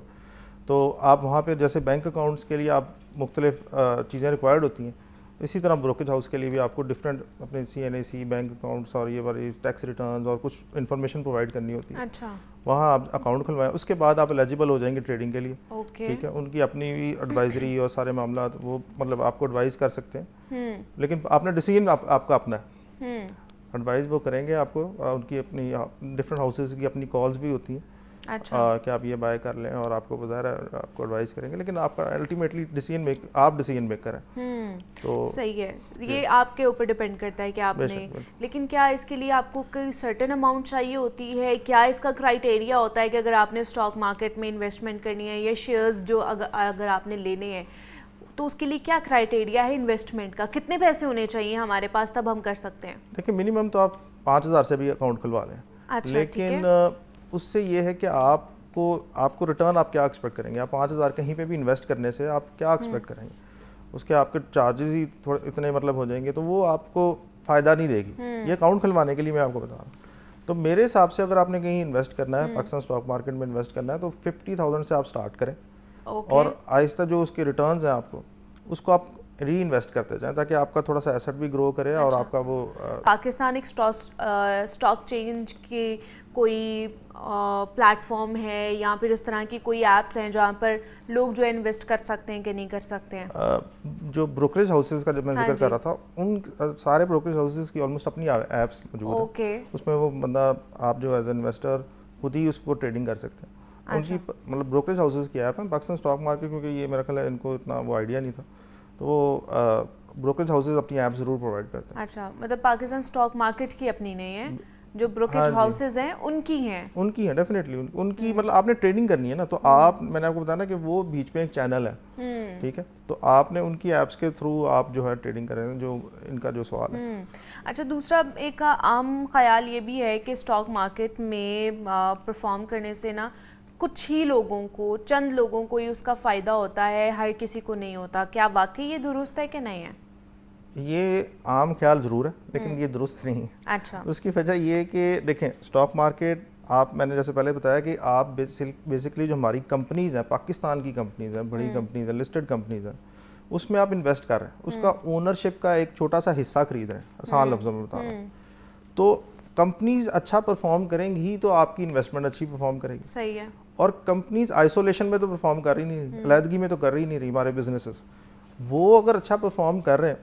तो आप वहाँ पे जैसे बैंक अकाउंट्स के लिए आप मुख्तलिफ चीज़ें रिक्वायर्ड होती हैं, इसी तरह ब्रोकरेज हाउस के लिए भी आपको डिफरेंट अपने CNAC बैंक अकाउंट्स और ये वाली टैक्स रिटर्न्स और कुछ इन्फॉर्मेशन प्रोवाइड करनी होती है। अच्छा। वहाँ आप अकाउंट खुलवाएं, उसके बाद आप एलिजिबल हो जाएंगे ट्रेडिंग के लिए। ठीक है, उनकी अपनी एडवाइजरी और सारे मामला वो मतलब आपको एडवाइस कर सकते हैं, लेकिन आपने डिसीजन आपका अपना है। एडवाइस वो करेंगे आपको, उनकी अपनी डिफरेंट हाउसेस की अपनी कॉल्स भी होती हैं। अच्छा। कि आप ये बाय कर लें, और आपको ज़ाहिर है आपको एडवाइस करेंगे, लेकिन आपका अल्टीमेटली आप डिसीजन मेकर हैं। तो सही है, ये आपके ऊपर डिपेंड करता है कि आपने, लेकिन क्या इसके लिए आपको कोई सर्टेन अमाउंट चाहिए होती है? क्या इसका क्राइटेरिया होता है कि अगर आपने स्टॉक मार्केट में इन्वेस्टमेंट करनी है या शेयर्स जो अगर आपने लेने हैं तो उसके लिए क्या क्राइटेरिया है इन्वेस्टमेंट का? कितने पैसे होने चाहिए हमारे पास तब हम कर सकते हैं? देखिए मिनिमम तो आप 5,000 से भी अकाउंट खुलवा लें। अच्छा, लेकिन उससे ये है कि आपको रिटर्न आप क्या एक्सपेक्ट करेंगे। आप 5,000 कहीं पे भी इन्वेस्ट करने से आप क्या एक्सपेक्ट करेंगे, उसके आपके चार्जेस ही थोड़े इतने मतलब हो जाएंगे, तो वो आपको फ़ायदा नहीं देगी। ये अकाउंट खुलवाने के लिए मैं आपको बता रहा हूँ। तो मेरे हिसाब से अगर आपने कहीं इन्वेस्ट करना है, पाकिस्तान स्टॉक मार्केट में इन्वेस्ट करना है, तो 50,000 से आप स्टार्ट करें, और आहिस्ता जो उसके रिटर्न्स हैं आपको उसको आप री इन्वेस्ट करते जाएं, ताकि आपका थोड़ा सा एसेट भी ग्रो करे। अच्छा। और आपका वो पाकिस्तान एक स्टॉक चेंज की कोई प्लेटफॉर्म है या फिर इस तरह की कोई एप्स हैं जहाँ पर लोग जो है इन्वेस्ट कर सकते हैं कि नहीं कर सकते हैं? जो ब्रोकरेज हाउसेस का जब मैं जिक्र कर रहा था, उन सारे ब्रोकरेज हाउसेस की ऑलमोस्ट अपनी एप्स मौजूद है। उसमें वो बंदा आप जो एज इन्वेस्टर खुद ही उसको ट्रेडिंग कर सकते हैं। उनकी मतलब ब्रोकरेज हाउसेस की ऐप है। पाकिस्तान स्टॉक मार्केट, क्योंकि ये मेरा ख्याल है इनको इतना वो आइडिया नहीं था, तो वो ब्रोकरेज हाउसेस अपनी ऐप ज़रूर प्रोवाइड करते हैं। अच्छा, मतलब पाकिस्तान स्टॉक मार्केट की अपनी नहीं है, जो ब्रोकरेज हाउसेस हैं उनकी हैं डेफिनेटली उनकी मतलब आपने ट्रेडिंग करनी है ना, तो आप, मैंने आपको बताया ना कि वो बीच में एक चैनल है, ठीक है, तो आपने उनकी ऐप्स के थ्रू आप जो है ट्रेडिंग करें, जो इनका जो सवाल है। अच्छा, दूसरा एक आम ख्याल ये भी है कि स्टॉक मार्केट में परफॉर्म करने से ना कुछ ही लोगों को, चंद लोगों को ही उसका फ़ायदा होता है, हर किसी को नहीं होता। क्या वाकई ये दुरुस्त है कि नहीं है? ये आम ख्याल ज़रूर है, लेकिन ये दुरुस्त नहीं है। अच्छा। उसकी वजह ये कि देखें स्टॉक मार्केट, मैंने जैसे पहले बताया कि आप बेसिकली जो हमारी कंपनीज़ हैं, पाकिस्तान की कंपनीज़ हैं, बड़ी कंपनीज़ हैं, लिस्टेड कंपनीज़ हैं, उसमें आप इन्वेस्ट कर रहे हैं, उसका ओनरशिप का एक छोटा सा हिस्सा खरीद रहे हैं, आसान लफ्ज़ों में बता रहा हूँ। तो कंपनीज अच्छा परफॉर्म करेंगी ही तो आपकी इन्वेस्टमेंट अच्छी परफॉर्म करेगी। सही है। और कंपनीज आइसोलेशन में तो परफॉर्म कर ही नहीं रही, अलहदगी में तो कर ही नहीं रही हमारे बिजनेसेस। वो अगर अच्छा परफॉर्म कर रहे हैं,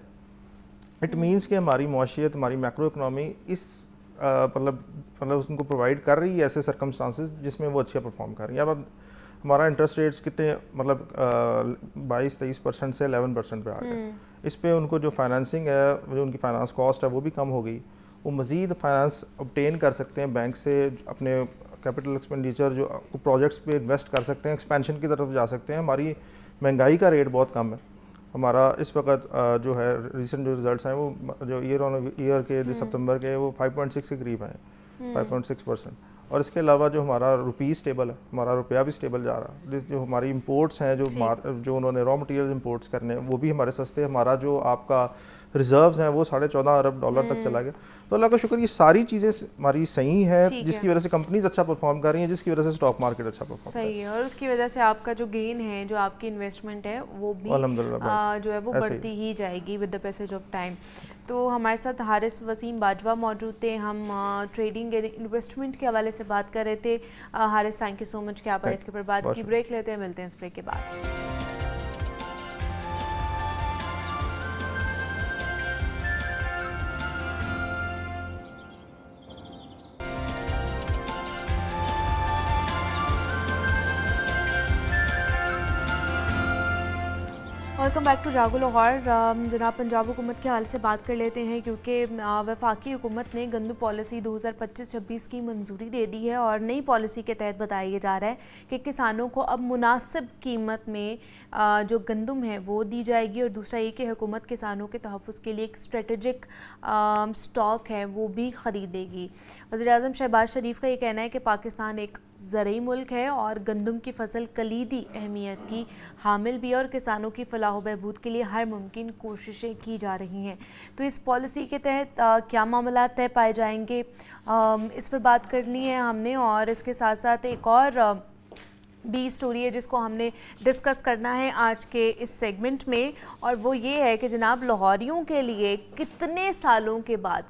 इट मीन्स कि हमारी मौशियत, हमारी मैक्रो इकनॉमी इस मतलब उनको प्रोवाइड कर रही है ऐसे सर्कमस्टांसेस जिसमें वो अच्छा परफॉर्म कर रही है। अब हमारा इंटरेस्ट रेट्स कितने मतलब 22-23% से 11% पे आ गए। इस पे उनको जो फाइनेंसिंग है, जो उनकी फाइनेंस कॉस्ट है वो भी कम हो गई। वो मज़ीद फाइनेंस ऑब्टेन कर सकते हैं बैंक से, अपने कैपिटल एक्सपेंडिचर जो प्रोजेक्ट्स पे इन्वेस्ट कर सकते हैं, एक्सपेंशन की तरफ जा सकते हैं। हमारी महंगाई का रेट बहुत कम है। हमारा इस वक्त जो है रिसेंट जो रिजल्ट्स हैं वो जो ईयर ऑन ईयर के सितंबर के वो 5.6 के करीब हैं, 5.6%। और इसके अलावा जो हमारा रुपीस स्टेबल है, हमारा रुपया भी स्टेबल जा रहा है। जो हमारी इंपोर्ट्स हैं, जो उन्होंने रॉ मटेरियल इंपोर्ट्स करने वो भी हमारे सस्ते। हमारा जो आपका रिजर्व्स हैं वो $14.5 अरब तक चला गया। तो अल्लाह का शुक्र ये सारी चीज़ें हमारी सही हैं, जिसकी वजह से कंपनीज अच्छा परफॉर्म कर रही हैं, जिसकी वजह से स्टॉक मार्केट अच्छा परफॉर्म सही है। और उसकी वजह से आपका जो गेन है, जो आपकी इन्वेस्टमेंट है वो भी जो है वो बढ़ती ही जाएगी with the passage of time. तो हमारे साथ हारिस वसीम बाजवा मौजूद थे। हम ट्रेडिंग इन्वेस्टमेंट के हवाले से बात कर रहे थे। Haris, thank you so much कि आप इसके ऊपर बात की। ब्रेक लेते हैं, मिलते हैं इस ब्रेक के बाद। वेलकम बैक टू जागो लाहौर। जनाब, पंजाब हुकूमत के हाल से बात कर लेते हैं, क्योंकि वफाकी हुकूमत ने गंदम पॉलिसी 2025-26 की मंजूरी दे दी है। और नई पॉलिसी के तहत बताया जा रहा है कि किसानों को अब मुनासिब कीमत में जो गंदम है वो दी जाएगी। और दूसरा ये कि हुकूमत किसानों के तहफ़्फ़ुज़ के लिए एक स्ट्रेटजिक स्टॉक है वो भी ख़रीदेगी। वज़ीर-ए-आज़म शहबाज शरीफ का ये कहना है कि पाकिस्तान एक ज़रई मुल्क है और गंदम की फसल कलीदी अहमियत की हामिल भी है और किसानों की फलाह बहबूद के लिए हर मुमकिन कोशिशें की जा रही हैं। तो इस पॉलिसी के तहत क्या मामला तय पाए जाएंगे, इस पर बात करनी है हमने। और इसके साथ साथ एक और भी स्टोरी है जिसको हमने डिस्कस करना है आज के इस सेगमेंट में, और वो ये है कि जनाब लाहौरियों के लिए कितने सालों के बाद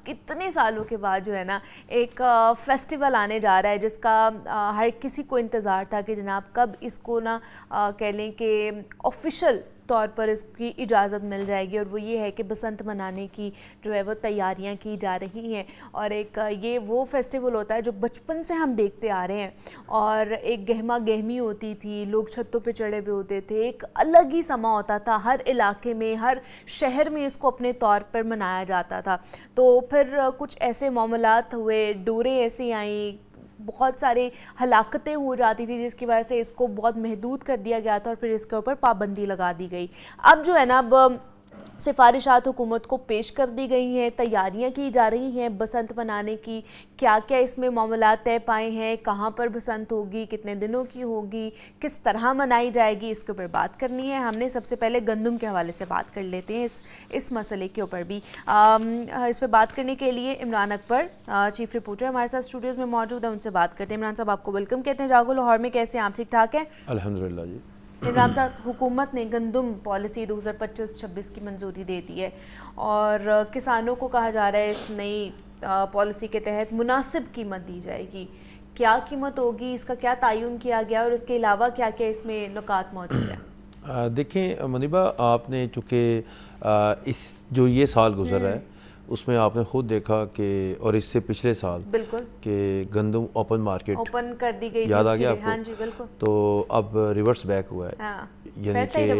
जो है ना एक फेस्टिवल आने जा रहा है, जिसका हर किसी को इंतज़ार था कि जनाब कब इसको ना कह लें कि ऑफिशियल तौर पर इसकी इजाज़त मिल जाएगी। और वो ये है कि बसंत मनाने की जो है वो तैयारियां की जा रही हैं। और एक ये वो फेस्टिवल होता है जो बचपन से हम देखते आ रहे हैं, और एक गहमा गहमी होती थी, लोग छतों पे चढ़े हुए होते थे, एक अलग ही समा होता था। हर इलाके में, हर शहर में इसको अपने तौर पर मनाया जाता था। तो फिर कुछ ऐसे मामलात हुए, डोरें ऐसी आई, बहुत सारे हलाकतें हो जाती थी, जिसकी वजह से इसको बहुत महदूद कर दिया गया था और फिर इसके ऊपर पाबंदी लगा दी गई। अब जो है ना, अब सिफारिशात हुकूमत को पेश कर दी गई हैं, तैयारियां की जा रही हैं बसंत मनाने की। क्या क्या इसमें मामला तय पाए हैं, कहाँ पर बसंत होगी, कितने दिनों की होगी, किस तरह मनाई जाएगी, इसके ऊपर बात करनी है हमने। सबसे पहले गंदम के हवाले से बात कर लेते हैं, इस मसले के ऊपर भी। इस पर बात करने के लिए इमरान अकबर चीफ रिपोर्टर हमारे साथ स्टूडियोज़ में मौजूद है, उनसे बात करते हैं। इमरान साहब, आपको वेलकम कहते हैं जागो लाहौर में। कैसे हैं आप? ठीक ठाक हैं? अल्हम्दुलिल्लाह जी। इमरान साहब, हुकूमत ने गंदम पॉलिसी 2025-26 की मंजूरी दे दी है और किसानों को कहा जा रहा है इस नई पॉलिसी के तहत मुनासिब कीमत दी जाएगी। क्या कीमत होगी, इसका क्या तयन किया गया और इसके अलावा क्या क्या इसमें नुकात मौजूद है? देखें मुनीबा, आपने चूँकि इस जो ये साल गुजर रहा है उसमें आपने खुद देखा कि, और इससे पिछले साल बिल्कुल कि गंदम ओपन मार्केट ओपन कर दी गई, याद आ गया आपको? हाँ जी बिल्कुल। तो अब रिवर्स बैक हुआ है, यानी कि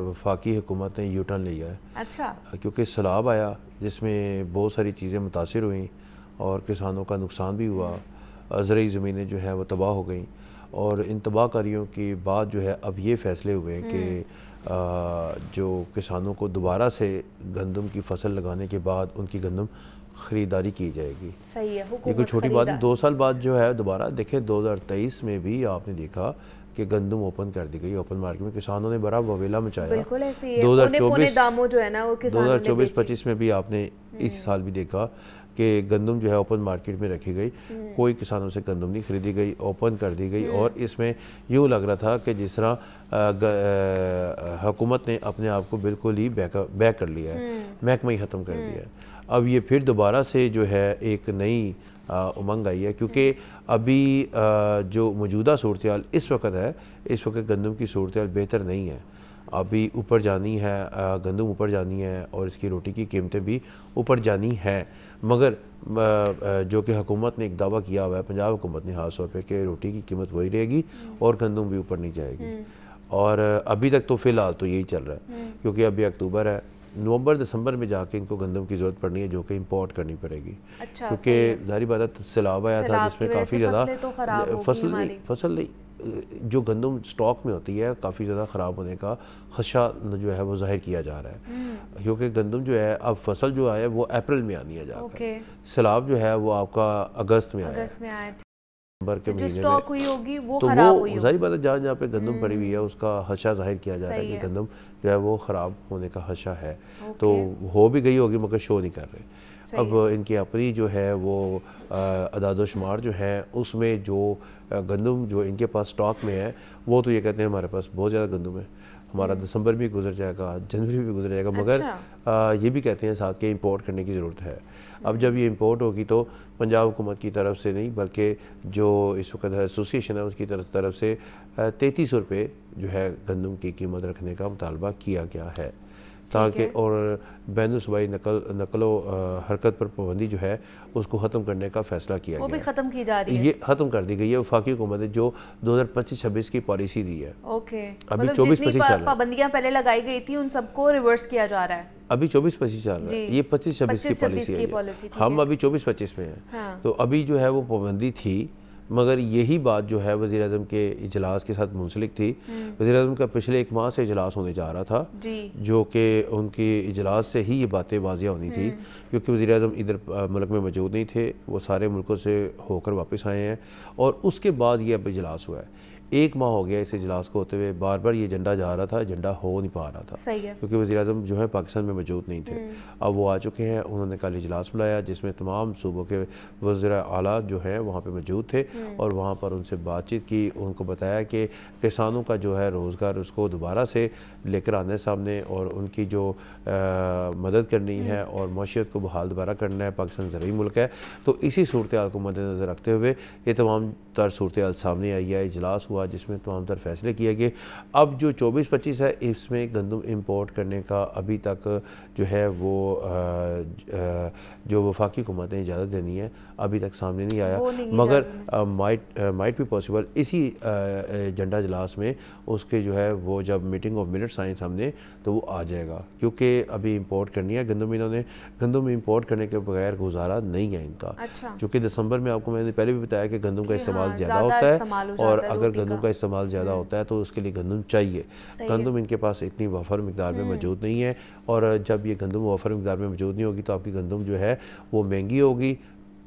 वफाकी हुकूमत ने यू टर्न लिया है। अच्छा। क्योंकि सैलाब आया जिसमें बहुत सारी चीज़ें मुतासिर हुई और किसानों का नुकसान भी हुआ, ज़रई ज़मीनें जो हैं वो तबाह हो गई। और इन तबाहकारियों के बाद जो है अब ये फ़ैसले हुए हैं कि जो किसानों को दोबारा से गंदम की फसल लगाने के बाद उनकी गंदम ख़रीदारी की जाएगी। सही है, ये कोई छोटी बात नहीं। 2 साल बाद जो है दोबारा देखें, 2023 में भी आपने देखा कि गंदम ओपन कर दी गई ओपन मार्केट में, किसानों ने बड़ा ववेला मचाया। बिल्कुल ऐसे ही है। 2024-25 में भी आपने इस साल भी देखा कि गंदम जो है ओपन मार्केट में रखी गई, कोई किसानों से गंदम नहीं खरीदी गई, ओपन कर दी गई। और इसमें यूँ लग रहा था कि जिस तरह हुकूमत ने अपने आप को बिल्कुल ही बैक कर लिया है, महकमा ही ख़त्म कर दिया है। अब ये फिर दोबारा से जो है एक नई उमंग आई है, क्योंकि अभी जो मौजूदा सूरत हाल इस वक्त है, इस वक्त गंदम की सूरत हाल बेहतर नहीं है। अभी ऊपर जानी है, गंदम ऊपर जानी है और इसकी रोटी की कीमतें भी ऊपर जानी है। मगर जो कि हुकूमत ने एक दावा किया हुआ है, पंजाब हुकूमत ने खास तौर पे, कि रोटी की कीमत वही रहेगी और गंदम भी ऊपर नहीं जाएगी। और अभी तक तो फ़िलहाल तो यही चल रहा है, क्योंकि अभी अक्टूबर है, नवंबर दिसंबर में जाके इनको गंदम की ज़रूरत पड़नी है, जो कि इंपोर्ट करनी पड़ेगी। अच्छा, क्योंकि ज़ाहिर बात है सैलाब आया था जिसमें काफ़ी ज़्यादा फसल जो गंदम स्टॉक में होती है काफ़ी ज़्यादा ख़राब होने का खदशा जो है वो जाहिर किया जा रहा है। क्योंकि गंदम जो है अब फसल जो है वो अप्रैल में आनी है जाकर, सैलाब जो है वो आपका अगस्त में आया नवंबर के महीने में हुई होगी वो तो खराब वो हुई होगी। जाहिर बात है जहाँ जहाँ पे गंदम पड़ी हुई है उसका खदशा जाहिर किया जा रहा है कि गंदम जो है वो ख़राब होने का खदशा है। तो हो भी गई होगी मगर शो नहीं कर रहे। अब इनकी अपनी जो है वो अदाद-ओ-शुमार जो है उसमें जो गंदम जो इनके पास स्टॉक में है वो तो ये कहते हैं हमारे पास बहुत ज़्यादा गंदम है, हमारा दिसंबर भी गुजर जाएगा, जनवरी भी गुजर जाएगा। मगर ये भी कहते हैं साथ के इंपोर्ट करने की ज़रूरत है। अब जब ये इंपोर्ट होगी तो पंजाब हुकूमत की तरफ से नहीं बल्कि जो इस वक्त एसोसिएशन है उसकी तरफ से 3300 रुपये जो है गंदम की कीमत रखने का मुतालबा किया गया है, ताकि और बैनुल-सूबाई नकलो हरकत पर पाबंदी जो है उसको ख़त्म करने का फ़ैसला किया गया। वो भी ख़त्म की जा रही है, ये ख़त्म कर दी गई है। वफाकी हुकूमत ने जो 2025-26 की पॉलिसी दी है, ओके, अभी मतलब 24-25 चल रहा है, पाबंदियां पहले लगाई गई थी उन सबको रिवर्स किया जा रहा है। अभी 24-25 चल रहा है, ये 25-26 की पॉलिसी है, हम अभी 24-25 में हैं। तो अभी जो है वो पाबंदी थी, मगर यही बात जो है वज़ीर-ए-आज़म के इजलास के साथ मुंसलिक थी। वज़ीर-ए-आज़म का पिछले 1 माह से इजलास होने जा रहा था, जो कि उनके इजलास से ही ये बातें वाज़िया होनी थी, क्योंकि वज़ीर-ए-आज़म इधर मुल्क में मौजूद नहीं थे, वो सारे मुल्कों से होकर वापस आए हैं और उसके बाद ये अब इजलास हुआ है। 1 माह हो गया इस इजलास को होते हुए, बार बार ये एजेंडा जा रहा था, एजेंडा हो नहीं पा रहा था, क्योंकि वज़ीर-ए-आज़म जो है पाकिस्तान में मौजूद नहीं थे। अब वो आ चुके हैं, उन्होंने कल इजलास बुलाया जिसमें तमाम सूबों के वज़ीर आला जो हैं वहाँ पे मौजूद थे और वहाँ पर उनसे बातचीत की, उनको बताया कि किसानों का जो है रोज़गार उसको दोबारा से लेकर आने सामने और उनकी जो मदद करनी है और मईशत को बहाल दोबारा करना है। पाकिस्तान ज़रूरी मुल्क है, तो इसी सूरत हाल को मद्देनज़र रखते हुए ये तमाम तर सूरत हाल सामने आई है। इजलास हुआ जिसमें तमाम तर फैसले किए गए। अब जो 24-25 है इसमें गंदम इंपोर्ट करने का अभी तक जो है वो जो वफाकी हुकूमत ने इजाज़त देनी है अभी तक सामने नहीं आया, मगर माइट भी पॉसिबल इसी एजेंडा इजलास में उसके जो है वो जब मीटिंग ऑफ मिनट्स आए सामने तो वो आ जाएगा, क्योंकि अभी इंपोर्ट करनी है गंदम। इन्होंने गंदम इंपोर्ट करने के बगैर गुजारा नहीं है इनका, क्योंकि दिसंबर में आपको मैंने पहले भी बताया कि गंदम का इस्तेमाल ज़्यादा होता है और अगर गंदम का इस्तेमाल ज़्यादा होता है तो उसके लिए गंदम चाहिए। गंदम इनके पास इतनी वफर मिकदार में मौजूद नहीं है और जब ये गंदम वफर मिकदार में मौजूद नहीं होगी तो आपकी गंदम जो है वो महंगी होगी,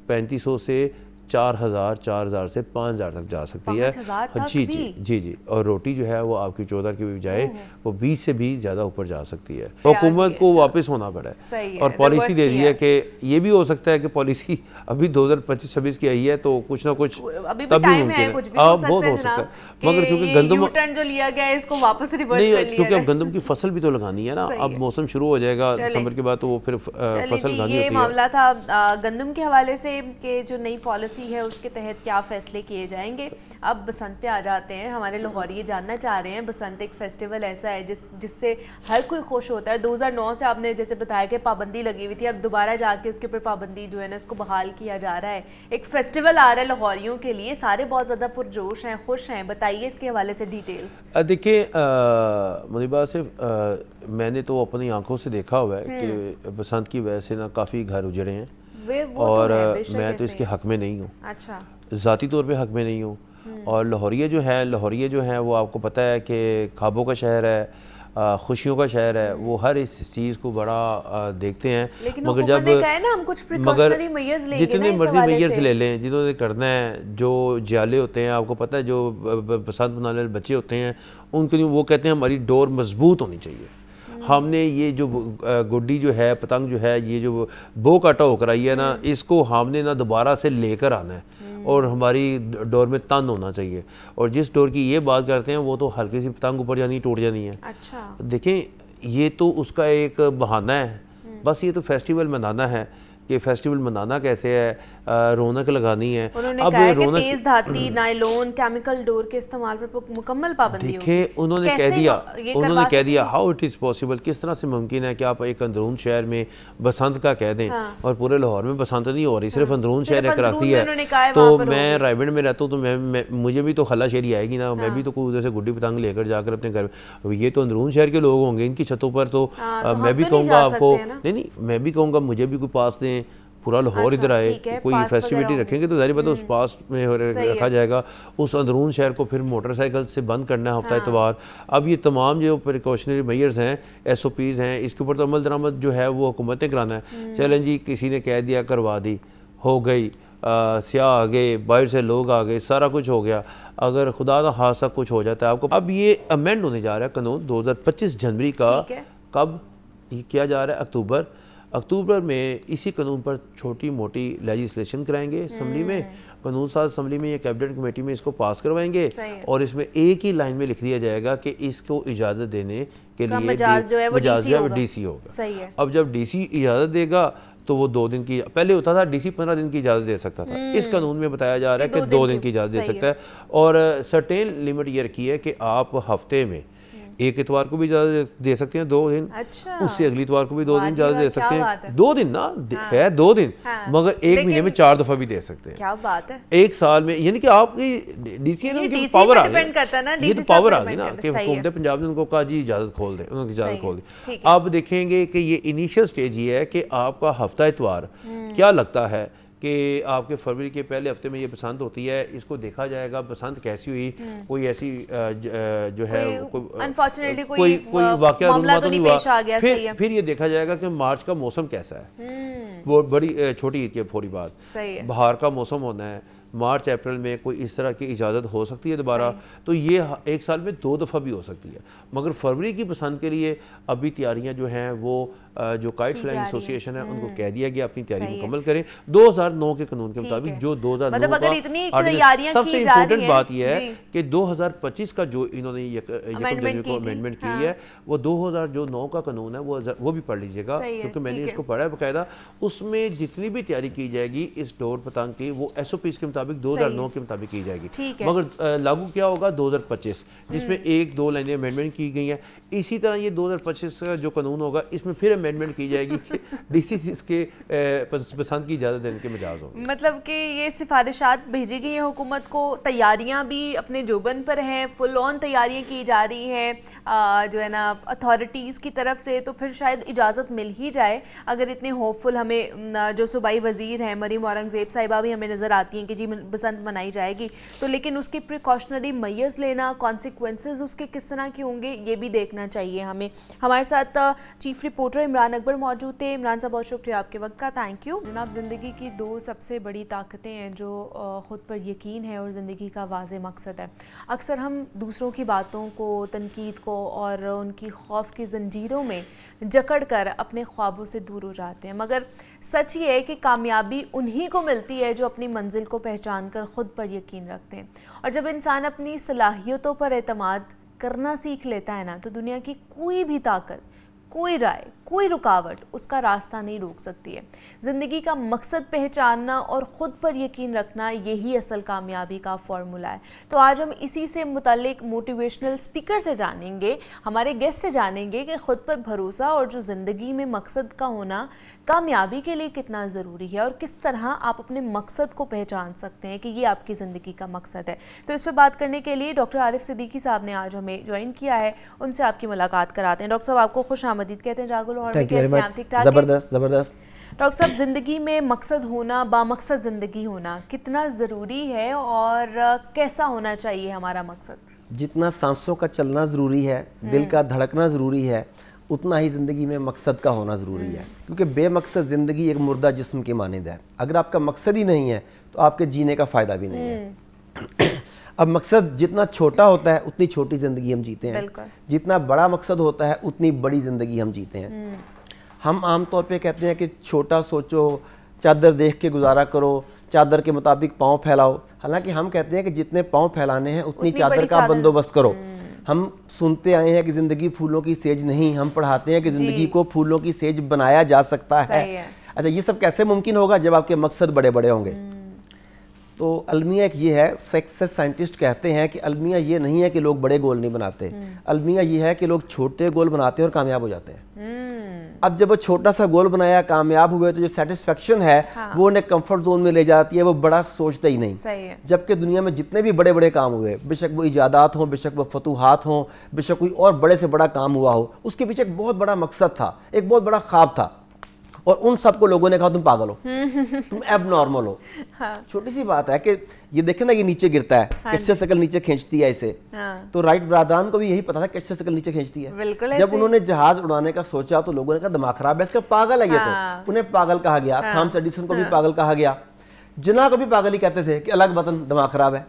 3500 से 4000, 4000 से 5000 तक जा सकती है। जी। और रोटी जो है वो आपकी 14 की बजाय वो 20 से भी ज़्यादा ऊपर जा सकती है। हुकूमत को वापस होना पड़ा है और पॉलिसी दे दी है कि ये भी हो सकता है कि पॉलिसी अभी 2025-26 की आई है तो कुछ ना कुछ तब भी मुमकिन है, बहुत हो सकता है, मगर चूँकि गंदम जो लिया गया है इसको वापस रिवर्स नहीं, क्योंकि अब गंदम की फसल भी तो लगानी है ना। अब मौसम शुरू हो जाएगा दिसंबर के बाद तो वो फिर फसल लगानी होती है। ये मामला था गंदम के हवाले से कि जो नई पॉलिसी है उसके तहत क्या फैसले किए जाएंगे। अब बसंत पे आ जाते हैं। हमारे लाहौरी ये जानना चाह रहे हैं, बसंत एक फेस्टिवल ऐसा है जिससे हर कोई खुश होता है। 2009 से आपने जैसे बताया कि पाबंदी लगी हुई थी, अब दोबारा जाके इसके ऊपर पाबंदी जो है ना इसको बहाल किया जा रहा है। एक फेस्टिवल आ रहा है लाहौरियों के लिए, सारे बहुत ज़्यादा पुरजोश हैं, खुश हैं। बताइए इसके हवाले से डिटेल्स। देखिए मुनीबा से मैंने तो अपनी आंखों से देखा हुआ है कि बसंत की वजह से ना काफ़ी घर उजड़े हैं और तो मैं तो इसके हक में नहीं हूँ। अच्छा, ज़ाती तौर पे हक में नहीं हूँ। और लाहौरिया जो है वो आपको पता है कि ख्वाबों का शहर है, खुशियों का शहर है, वो हर इस चीज़ को बड़ा देखते हैं। मगर जब जितने मर्जी मेयर्स ले लें, जिन्होंने करना है, जो जाले होते हैं आपको पता है, जो बसंत मनाने वाले बच्चे होते हैं उनके लिए वो कहते हैं हमारी डोर मजबूत होनी चाहिए। हमने ये जो गुड्डी जो है, पतंग जो है, ये जो बो काटा होकर आई है ना, इसको हमने ना दोबारा से लेकर आना है और हमारी डोर में तन होना चाहिए। और जिस डोर की ये बात करते हैं वो तो हल्की सी पतंग ऊपर जानी टूट जानी है। अच्छा, देखें ये तो उसका एक बहाना है बस ये तो फेस्टिवल मनाना है कि फेस्टिवल मनाना कैसे है, रौनक लगानी है। उन्होंने कहा है कि तेज धाती, नायलॉन, केमिकल डोर के इस्तेमाल पर मुकम्मल पाबंदी होगी। देखिए उन्होंने कह दिया हाउ इट इज़ पॉसिबल, किस तरह से मुमकिन है कि आप एक अंदरून शहर में बसंत का कह दें और पूरे लाहौर में बसंत नहीं हो रही, सिर्फ अंदरून शहर है, कराची है। तो मैं रायबंड में रहता हूँ तो मुझे भी तो खलाशेरी आएगी ना, मैं भी तो कोई उधर से गुड्डी पतंग लेकर जाकर अपने घर में, ये तो अंदरून शहर के लोग होंगे, इनकी छतों पर तो मैं भी कहूँगा आपको, नहीं मैं भी कहूँगा मुझे भी कोई पास दें, पूरा लाहौर इधर आए, कोई फेस्टिविटी रखेंगे तो जाहिर बात है उस पास में रखा जाएगा। उस अंदरून शहर को फिर मोटरसाइकिल से बंद करना है हफ्ता इतवार। अब ये तमाम जो प्रिकॉशनरी मेजर्स हैं, SOPs हैं, इसके ऊपर तो अमल दरामद जो है वो हुकूमत ने कराना है। चलें जी, किसी ने कह दिया करवा दी, हो गई, स्याह आ गए, बाहर से लोग आ गए, सारा कुछ हो गया। अगर खुदा ना हादसा कुछ हो जाता है आपको, अब ये अमेंड होने जा रहा है कानून 2025 जनवरी का। कब ये किया जा रहा है? अक्टूबर में इसी कानून पर छोटी मोटी लेजिस्लेशन कराएंगे असम्बली में, कानून साज असम्बली में या कैबिनेट कमेटी में इसको पास करवाएंगे और इसमें एक ही लाइन में लिख दिया जाएगा कि इसको इजाज़त देने के लिए मजाज जो है वो DC होगा। अब जब DC इजाज़त देगा तो वो 2 दिन की, पहले होता था DC 15 दिन की इजाज़त दे सकता था, इस कानून में बताया जा रहा है कि 2 दिन की इजाज़त दे सकता है। और सर्टेन लिमिट ये रखी है कि आप हफ्ते में एक इतवार को भी इजाज़त दे सकते हैं 2 दिन, उससे अगली इतवार को भी 2 दिन इजाज़त दे सकते हैं। 2 दिन ना है 2 दिन, मगर एक महीने में 4 दफ़ा भी दे सकते हैं। क्या बात है, एक साल में, यानी कि आपकी DC ने पावर आ गई, ये तो पावर आ गई ना कि हुकूमत पंजाब ने उनको कहा जी इजाज़त खोल दें, उन्होंने इजाज़त खोल दी। अब देखेंगे कि ये इनिशियल स्टेज ये है कि आपका हफ्ता इतवार क्या लगता है कि आपके फरवरी के पहले हफ्ते में ये बसंत होती है, इसको देखा जाएगा बसंत कैसी हुई, कोई ऐसी जो है कोई वाकया तो नहीं हुआ। फिर ये देखा जाएगा कि मार्च का मौसम कैसा है, वो बड़ी छोटी ईद की फौरी बात, बाहर का मौसम होना है, मार्च अप्रैल में कोई इस तरह की इजाज़त हो सकती है दोबारा, तो ये एक साल में 2 दफ़ा भी हो सकती है। मगर फरवरी की बसंत के लिए अभी तैयारियां जो हैं वो जो काइट फ्लाइंग एसोसिएशन है उनको कह दिया गया अपनी तैयारी मुकम्मल करें 2009 के कानून के मुताबिक, जो 2009 का सबसे इम्पोर्टेंट बात यह है कि 2025 का जो इन्होंने को अमेंडमेंट की है वो 2009 का कानून है, वो भी पढ़ लीजिएगा क्योंकि मैंने इसको पढ़ा है बाकायदा। उसमें जितनी भी तैयारी की जाएगी इस डोर पतंग की वो SOPs के मुताबिक 2009 के मुताबिक की जाएगी, मगर लागू क्या होगा 2025, जिसमें 1-2 लाइनें अमेंडमेंट की गई हैं। इसी तरह ये 2025 का जो कानून होगा इसमें फिर अमेंडमेंट की जाएगी कि DCCs के पसंद की इजाज़त देने के मिजाज होंगे। मतलब कि ये सिफारिशात भेजी गई हैं हुकूमत को, तैयारियां भी अपने जोबन पर हैं, फुल ऑन तैयारियां की जा रही हैं जो है ना अथॉरिटीज़ की तरफ से, तो फिर शायद इजाज़त मिल ही जाए। अगर इतने होपफुल हमें जो सूबाई वज़ीर हैं मरीम औरंगज़ेब साहिबा भी हमें नज़र आती हैं कि जी बसंत मनाई जाएगी, तो लेकिन उसके प्रिकॉशनरी मेजर्स लेना, कॉन्सिक्वेंसेस उसके किस तरह के होंगे ये भी देखना चाहिए हमें। हमारे साथ चीफ रिपोर्टर इमरान अकबर मौजूद थे। इमरान साहब बहुत शुक्रिया आपके वक्त का, थैंक यू। जनाब, ज़िंदगी की 2 सबसे बड़ी ताकतें हैं जो ख़ुद पर यकीन है और ज़िंदगी का वाज़े मकसद है। अक्सर हम दूसरों की बातों को, तनकीद को और उनकी खौफ की जंजीरों में जकड़ कर अपने ख्वाबों से दूर हो जाते हैं, मगर सच ये है कि कामयाबी उन्हीं को मिलती है जो अपनी मंजिल को पहचान कर ख़ुद पर यकीन रखते हैं। और जब इंसान अपनी सलाहियतों पर एतमाद करना सीख लेता है ना, तो दुनिया की कोई भी ताकत, कोई राय, कोई रुकावट उसका रास्ता नहीं रोक सकती है। ज़िंदगी का मकसद पहचानना और ख़ुद पर यकीन रखना यही असल कामयाबी का फॉर्मूला है। तो आज हम इसी से मुताल्लिक मोटिवेशनल स्पीकर से जानेंगे, हमारे गेस्ट से जानेंगे कि ख़ुद पर भरोसा और जो ज़िंदगी में मकसद का होना कामयाबी के लिए कितना ज़रूरी है और किस तरह आप अपने मकसद को पहचान सकते हैं कि ये आपकी ज़िंदगी का मकसद है। तो इस पर बात करने के लिए डॉक्टर आरिफ सिद्दीकी साहब ने आज हमें ज्वाइन किया है, उनसे आपकी मुलाकात कराते हैं। डॉक्टर साहब, आपको खुश आमदीद कहते हैं जागो लाहौर में। कैसे हैं आप? ठीक ठाक? ज़बरदस्त। डॉक्टर साहब, ज़िंदगी में मकसद होना, बामकसद ज़िंदगी होना कितना ज़रूरी है और कैसा होना चाहिए हमारा मकसद? जितना सांसों का चलना ज़रूरी है, दिल का धड़कना ज़रूरी है, उतना ही ज़िंदगी में मकसद का होना ज़रूरी है, क्योंकि बेमकसद ज़िंदगी एक मुर्दा जिस्म के मानंद है। अगर आपका मकसद ही नहीं है तो आपके जीने का फ़ायदा भी नहीं है। अब मकसद जितना छोटा होता है उतनी छोटी ज़िंदगी हम जीते हैं, जितना बड़ा मकसद होता है उतनी बड़ी ज़िंदगी हम जीते हैं। हम आम तौर पे कहते हैं कि छोटा सोचो, चादर देख के गुजारा करो, चादर के मुताबिक पाँव फैलाओ। हालांकि हम कहते हैं कि जितने पाँव फैलाने हैं उतनी चादर का बंदोबस्त करो। हम सुनते आए हैं कि ज़िंदगी फूलों की सेज नहीं, हम पढ़ाते हैं कि ज़िंदगी को फूलों की सेज बनाया जा सकता है। अच्छा, ये सब कैसे मुमकिन होगा? जब आपके मकसद बड़े बड़े होंगे। तो अलमिया एक ये है, सक्सेस साइंटिस्ट कहते हैं कि अलमिया ये नहीं है कि लोग बड़े गोल नहीं बनाते, अलमिया ये है कि लोग छोटे गोल बनाते हैं और कामयाब हो जाते हैं। अब जब वो छोटा सा गोल बनाया, कामयाब हुए, तो जो सेटिस्फेक्शन है वो उन्हें कंफर्ट जोन में ले जाती है, वो बड़ा सोचते ही नहीं। सही है। जबकि दुनिया में जितने भी बड़े बड़े काम हुए, बेशक वो इजादात हों, बेशक वो फतूहात हों, बेशक कोई और बड़े से बड़ा काम हुआ हो, उसके पीछे एक बहुत बड़ा मकसद था, एक बहुत बड़ा ख्वाब था, और उन सबको लोगों ने कहा तुम पागल हो, तुम एबनॉर्मल हो। हाँ। छोटी सी बात है कि ये देखे ना, ये नीचे गिरता है, हाँ, कैसे शकल नीचे खींचती है इसे। हाँ। तो राइट ब्रादरान को भी यही पता था कैसे शकल नीचे खींचती है। जब उन्होंने जहाज उड़ाने का सोचा तो लोगों ने कहा दिमाग खराब है इसका, पागल है ये। तो उन्हें पागल कहा गया। थॉमस एडिसन को भी पागल कहा गया, जिन्ना को भी पागल ही कहते थे कि अलग बतन, दिमाग खराब है।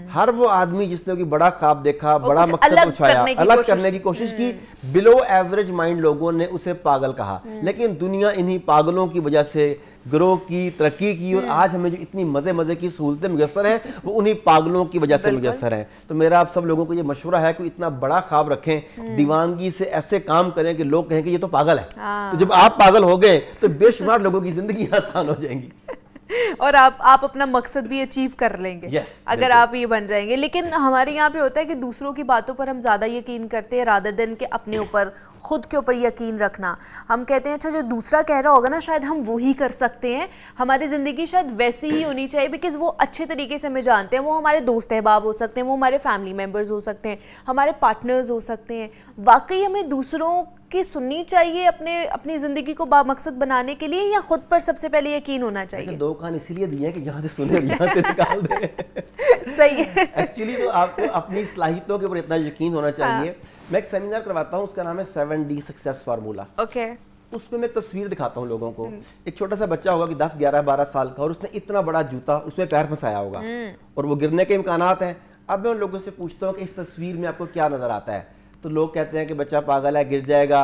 हर वो आदमी जिसने कोई बड़ा ख्वाब देखा, बड़ा मकसद उठाया, अलग करने की कोशिश की, बिलो एवरेज माइंड लोगों ने उसे पागल कहा। लेकिन दुनिया इन्हीं पागलों की वजह से ग्रो की, तरक्की की, और आज हमें जो इतनी मजे मजे की सहूलतें मुयसर हैं वो उन्हीं पागलों की वजह से मुयसर हैं। तो मेरा आप सब लोगों को ये मशवरा है कि इतना बड़ा ख्वाब रखें, दीवानगी से ऐसे काम करें कि लोग कहें कि ये तो पागल है। तो जब आप पागल हो गए तो बेशुमार लोगों की जिंदगी आसान हो जाएंगी और आप अपना मकसद भी अचीव कर लेंगे। yes, अगर आप ये बन जाएंगे। लेकिन हमारे यहाँ पे होता है कि दूसरों की बातों पर हम ज़्यादा यकीन करते हैं रादर देन के अपने ऊपर, खुद के ऊपर यकीन रखना। हम कहते हैं अच्छा जो दूसरा कह रहा होगा ना शायद हम वो ही कर सकते हैं, हमारी ज़िंदगी शायद वैसी ही होनी चाहिए, बिकॉज वो अच्छे तरीके से हमें जानते हैं। वो हमारे दोस्त अहबाब हो सकते हैं, वो हमारे फैमिली मेम्बर्स हो सकते हैं, हमारे पार्टनर्स हो सकते हैं। वाकई हमें दूसरों की सुननी चाहिए अपनी ज़िंदगी को बामकसद बनाने के लिए, या खुद पर सबसे पहले यकीन होना चाहिए? दो कान इसीलिए दिए कि यहाँ से सुने और यहाँ से निकाल दे। सही है। एक्चुअली तो आपको अपनी सलाहियतों के ऊपर इतना यकीन होना चाहिए। मैं एक सेमिनार करवाता हूँ, उसका नाम है 7D सक्सेस फार्मूला। ओके। उसमें मैं एक तस्वीर दिखाता हूँ लोगों को। एक छोटा सा बच्चा होगा कि 10, 11, 12 साल का, और उसने इतना बड़ा जूता, उसमें पैर फंसाया होगा और वो गिरने के इम्कानात हैं। अब मैं उन लोगों से पूछता हूँ कि इस तस्वीर में आपको क्या नजर आता है? तो लोग कहते हैं कि बच्चा पागल है, गिर जाएगा,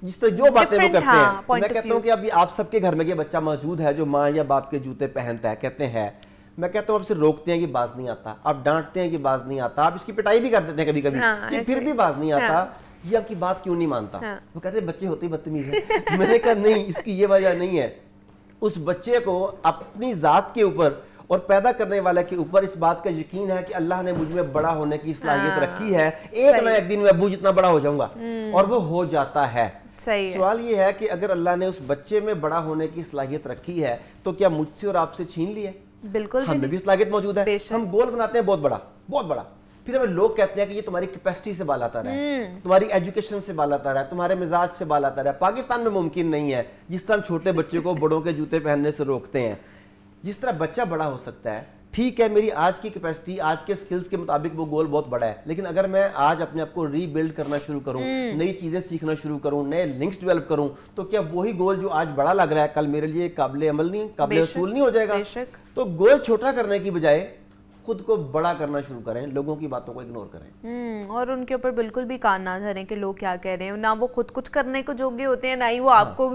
जिस तरह जो बातें वो करते हैं। तो मैं कहता हूँ कि अभी आप सबके घर में ये बच्चा मौजूद है जो माँ या बाप के जूते पहनता है, कहते हैं। मैं कहता हूँ आपसे रोकते हैं कि बाज नहीं आता, आप डांटते हैं कि बाज नहीं आता, आप इसकी पिटाई भी कर देते हैं कभी कभी कि फिर भी बाज नहीं आता, ये आपकी बात क्यों नहीं मानता? वो कहते हैं बच्चे होते ही बदतमीज है। मैंने कहा नहीं, इसकी ये वजह नहीं है। उस बच्चे को अपनी जात के ऊपर और पैदा करने वाले के ऊपर इस बात का यकीन है कि अल्लाह ने मुझ में बड़ा होने की सलाहियत रखी है, एक ना एक दिन मैं अब्बू जितना बड़ा हो जाऊंगा, और वो हो जाता है। सवाल ये है कि अगर अल्लाह ने उस बच्चे में बड़ा होने की सलाहियत रखी है तो क्या मुझसे और आपसे छीन ली है? बिल्कुल, हमें भी सलाहियत मौजूद है। हम गोल बनाते हैं बहुत बड़ा, बहुत बड़ा, फिर हमें लोग कहते हैं कि ये तुम्हारी कैपेसिटी से बालातर है, तुम्हारी एजुकेशन से बालातर है, तुम्हारे मिजाज से बालातर है। पाकिस्तान में मुमकिन नहीं है जिस तरह हम छोटे बच्चे को बड़ों के जूते पहनने से रोकते हैं, जिस तरह बच्चा बड़ा हो सकता है। ठीक है, मेरी आज की कैपेसिटी, आज के स्किल्स के मुताबिक वो गोल बहुत बड़ा है, लेकिन अगर मैं आज अपने आप को रीबिल्ड करना शुरू करूं, नई चीजें सीखना शुरू करूं, नए लिंक्स डेवलप करूं, तो क्या वही गोल जो आज बड़ा लग रहा है कल मेरे लिए काबिल अमल नहीं, काबिल वसूल नहीं हो जाएगा? तो गोल छोटा करने की बजाय खुद को बड़ा करना शुरू करें, लोगों की बातों को इग्नोर करें और उनके ऊपर बिल्कुल भी कान ना धरें कि लोग क्या कह रहे हैं। ना वो खुद कुछ करने को जोगे होते हैं, ना ही वो आपको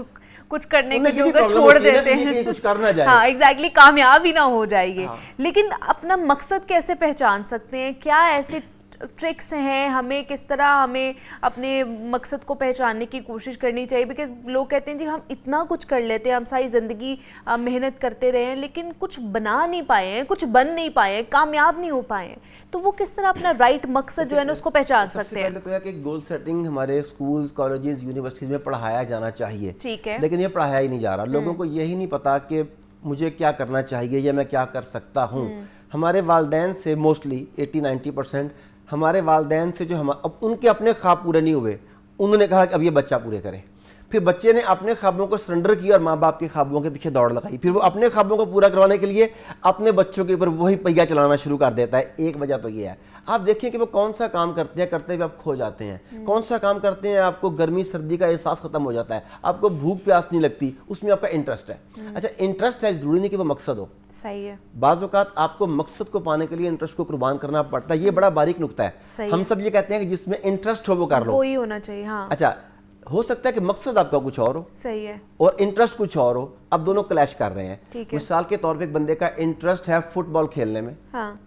कुछ करने को जोगे छोड़ देते हैं, कुछ करना जाए। हाँ एग्जैक्टली, कामयाब ही ना हो जाएंगे। लेकिन अपना मकसद कैसे पहचान सकते हैं? क्या ऐसे ट्रिक्स हैं? हमें किस तरह हमें अपने मकसद को पहचानने की कोशिश करनी चाहिए? बिकॉज लोग कहते हैं जी हम इतना कुछ कर लेते हैं, हम सारी ज़िंदगी मेहनत करते रहे हैं लेकिन कुछ बना नहीं पाए हैं, कुछ बन नहीं पाए हैं, कामयाब नहीं हो पाए हैं। तो वो किस तरह अपना राइट मकसद जो है ना उसको पहचान सकते हैं? पहले तो है कि गोल सेटिंग हमारे स्कूल्स, कॉलेजेस, यूनिवर्सिटीज़ में पढ़ाया जाना चाहिए, ठीक है, लेकिन ये पढ़ाया ही नहीं जा रहा। लोगों को यही नहीं पता कि मुझे क्या करना चाहिए या मैं क्या कर सकता हूँ। हमारे वालिदैन से मोस्टली 80-90% हमारे वालिदैन से जो हम अब उनके अपने ख्वाब पूरे नहीं हुए, उन्होंने कहा कि अब ये बच्चा पूरे करे। फिर बच्चे ने अपने ख्वाबों को सरेंडर किया और माँ बाप के ख्वाबों के पीछे दौड़ लगाई। फिर वो अपने ख्वाबों को पूरा करवाने के लिए अपने बच्चों के ऊपर वही पहिया चलाना शुरू कर देता है। एक वजह तो ये है, आप देखिए कि वो कौन सा काम करते हैं, करते हुए आप खो जाते हैं। कौन सा काम करते हैं, आपको गर्मी सर्दी का एहसास खत्म हो जाता है, आपको भूख प्यास नहीं लगती, उसमें आपका इंटरेस्ट है। अच्छा, इंटरेस्ट है, जरूरी नहीं कि वो मकसद हो। सही है, बाज़ औक़ात आपको मकसद को पाने के लिए इंटरेस्ट को कुर्बान करना पड़ता है। ये बड़ा बारीक नुक्ता है। हम सब ये कहते हैं कि जिसमें इंटरेस्ट हो वो कर लो, वही होना चाहिए। हाँ, अच्छा, हो सकता है कि मकसद आपका कुछ और हो, सही है, और इंटरेस्ट कुछ और हो। अब दोनों क्लैश कर रहे हैं। मिसाल के तौर पे एक बंदे का इंटरेस्ट है फुटबॉल खेलने में, हाँ,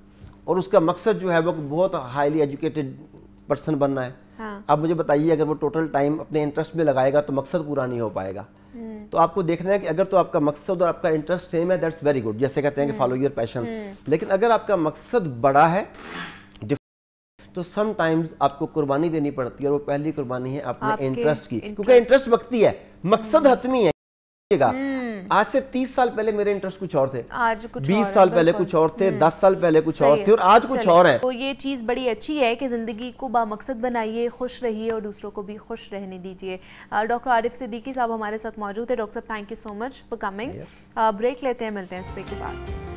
और उसका मकसद जो है वो बहुत हाईली एजुकेटेड पर्सन बनना है। हाँ। अब मुझे बताइए, अगर वो टोटल टाइम अपने इंटरेस्ट में लगाएगा तो मकसद पूरा नहीं हो पाएगा। तो आपको देखना है कि अगर तो आपका मकसद और आपका इंटरेस्ट सेम है, दैट्स वेरी गुड, जैसे कहते हैं कि फॉलो योर पैशन। लेकिन अगर आपका मकसद बड़ा है तो समटाइम्स आपको कुर्बानी देनी पड़ती है, और वो पहली कुर्बानी है अपने इंटरेस्ट की, क्योंकि इंटरेस्ट वक्ती है, मकसद हतमी है। आज से 30 साल पहले मेरे इंटरेस्ट कुछ और थे, आज कुछ 20 साल पहले कुछ और थे, 10 साल पहले कुछ और थे, और आज कुछ और है। तो ये चीज़ बड़ी अच्छी है कि ज़िंदगी को बामकसद बनाइए, खुश रहिए और दूसरों को भी खुश रहने दीजिए। डॉक्टर आरिफ सिद्दीकी साहब हमारे साथ मौजूद है। डॉक्टर साहब, thank you so much for coming. Break लेते हैं, मिलते हैं इस ब्रेक के बाद।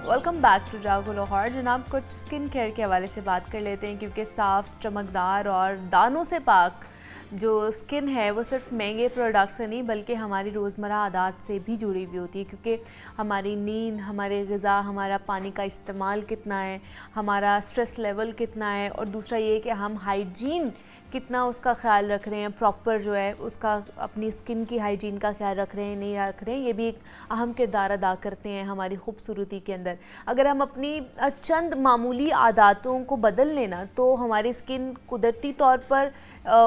वेलकम बैक टू जागो लाहौर। जनाब, कुछ स्किन केयर के हवाले से बात कर लेते हैं, क्योंकि साफ़, चमकदार और दानों से पाक जो स्किन है वो सिर्फ महंगे प्रोडक्ट से नहीं बल्कि हमारी रोज़मर्रा आदत से भी जुड़ी हुई होती है, क्योंकि हमारी नींद, हमारे ग़िज़ा, हमारा पानी का इस्तेमाल कितना है, हमारा स्ट्रेस लेवल कितना है, और दूसरा ये कि हम हाइजीन कितना उसका ख्याल रख रहे हैं, प्रॉपर जो है उसका अपनी स्किन की हाइजीन का ख्याल रख रहे हैं, नहीं रख रहे हैं, ये भी एक अहम किरदार अदा करते हैं हमारी खूबसूरती के अंदर। अगर हम अपनी चंद मामूली आदतों को बदल लेना तो हमारी स्किन कुदरती तौर पर